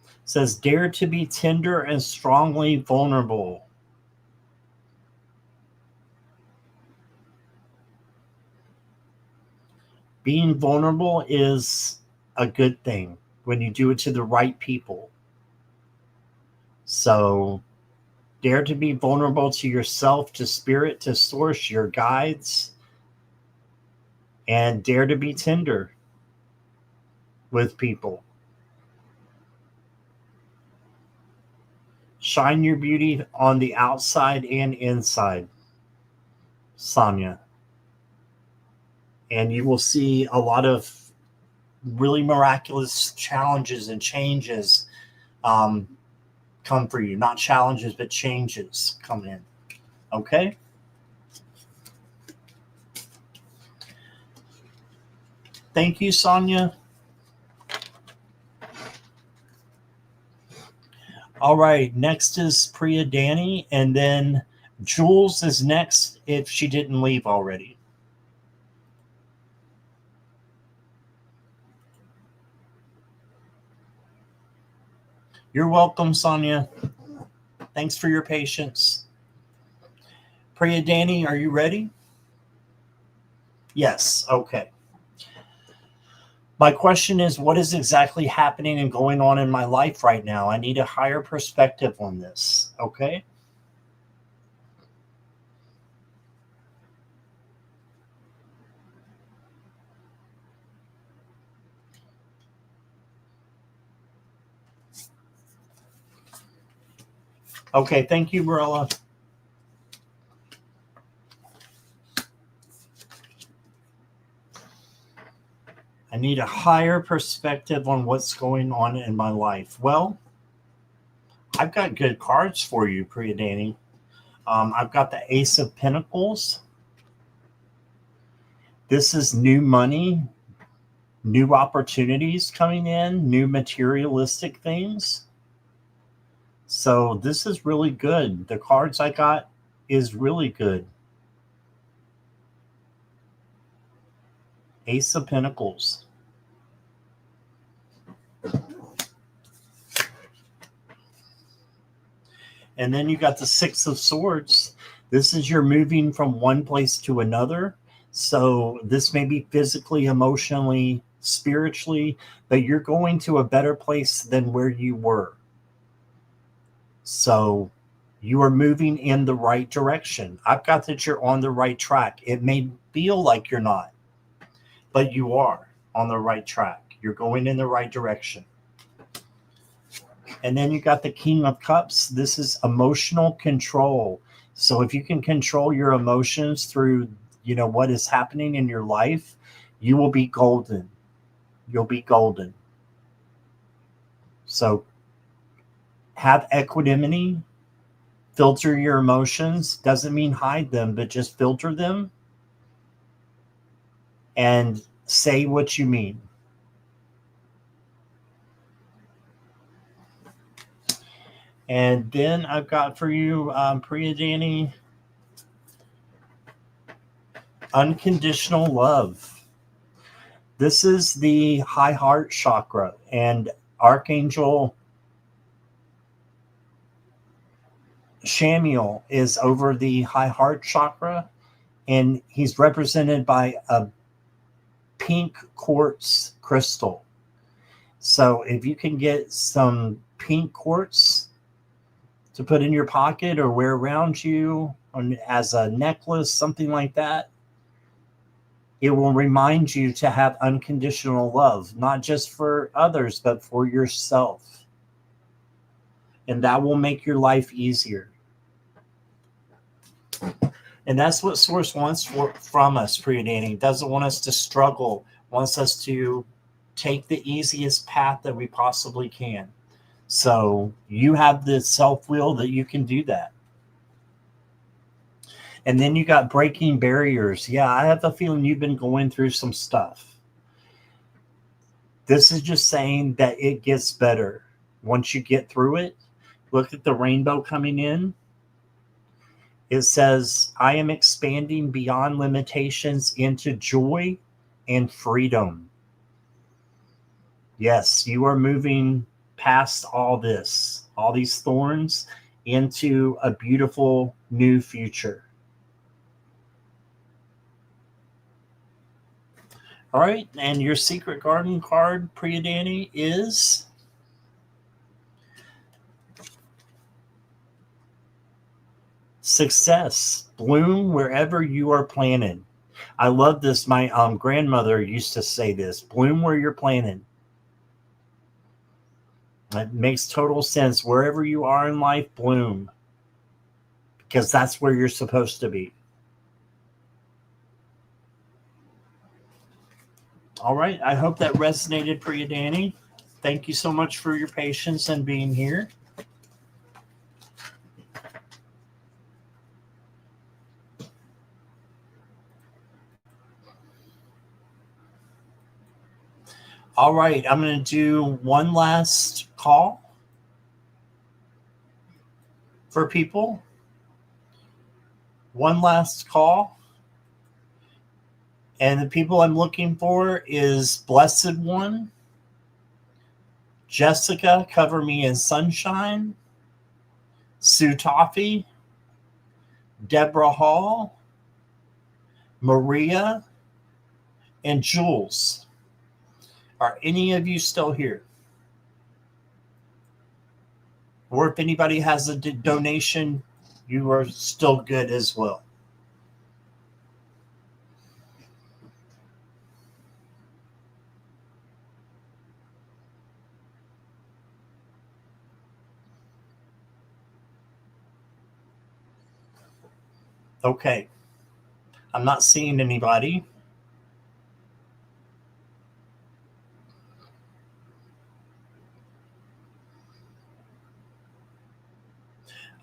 It says, dare to be tender and strongly vulnerable. Being vulnerable is a good thing when you do it to the right people. So dare to be vulnerable to yourself, to spirit, to source, your guides, and dare to be tender with people. Shine your beauty on the outside and inside, Sonia. And you will see a lot of really miraculous challenges and changes come for you. Not challenges, but changes come in. Okay? Thank you, Sonia. All right, next is Priya Danny, and then Jules is next if she didn't leave already. You're welcome, Sonia. Thanks for your patience. Priya Danny, are you ready? Yes, okay. My question is, what is exactly happening and going on in my life right now? I need a higher perspective on this, okay? Okay, thank you, Marilla. I need a higher perspective on what's going on in my life. Well, I've got good cards for you, Priya Danny. I've got the Ace of Pentacles. This is new money, new opportunities coming in, new materialistic things. So this is really good. The cards I got is really good. Ace of Pentacles. And then you got the Six of Swords. This is you're moving from one place to another. So this may be physically, emotionally, spiritually, but you're going to a better place than where you were. So you are moving in the right direction. I've got that you're on the right track. It may feel like you're not, but you are on the right track. You're going in the right direction. And then you got the King of Cups. This is emotional control. So if you can control your emotions through, what is happening in your life, you will be golden. You'll be golden. So have equanimity, filter your emotions. Doesn't mean hide them, but just filter them and say what you mean. And then I've got for you, Priya Danny, unconditional love. This is the high heart chakra, and Archangel Shamiel is over the high heart chakra, and he's represented by a pink quartz crystal. So if you can get some pink quartz to put in your pocket or wear around you as a necklace, something like that, it will remind you to have unconditional love, not just for others, but for yourself. And that will make your life easier. And that's what Source wants from us, Priya Danny. Doesn't want us to struggle, wants us to take the easiest path that we possibly can. So you have the self-will that you can do that. And then you got breaking barriers. Yeah, I have a feeling you've been going through some stuff. This is just saying that it gets better once you get through it. Look at the rainbow coming in. It says, I am expanding beyond limitations into joy and freedom. Yes, you are moving past all this, all these thorns, into a beautiful new future. All right, and your Secret Garden card, Priya Danny, is success. Bloom wherever you are planted. I love this. My grandmother used to say this. Bloom where you're planted. It makes total sense. Wherever you are in life, bloom. Because that's where you're supposed to be. All right. I hope that resonated, Priya Danny. Thank you so much for your patience and being here. All right. I'm going to do one last call for people. One last call. And the people I'm looking for is Blessed One, Jessica, Cover Me in Sunshine, Sue Toffee, Deborah Hall, Maria, and Jules. Are any of you still here? Or if anybody has a donation, you are still good as well. Okay. I'm not seeing anybody.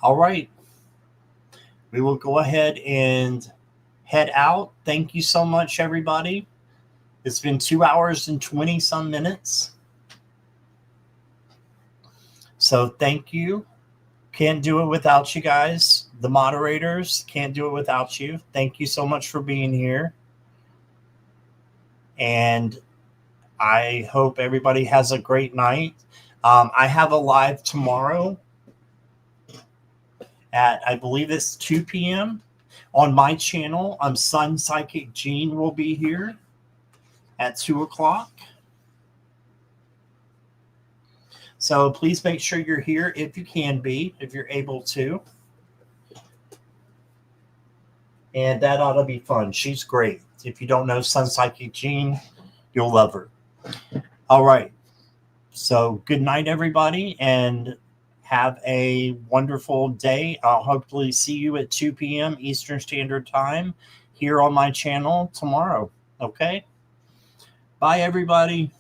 All right. We will go ahead and head out. Thank you so much, everybody. It's been 2 hours and 20 some minutes. So thank you. Can't do it without you guys. The moderators can't do it without you. Thank you so much for being here. And I hope everybody has a great night. I have a live tomorrow at, I believe it's 2 p.m. on my channel. Sun Psychic Jean will be here at 2 o'clock. So please make sure you're here if you can be, if you're able to. And that ought to be fun. She's great. If you don't know Sun Psychic Jean, you'll love her. All right. So good night, everybody, and have a wonderful day. I'll hopefully see you at 2 p.m. Eastern Standard Time here on my channel tomorrow. Okay? Bye, everybody.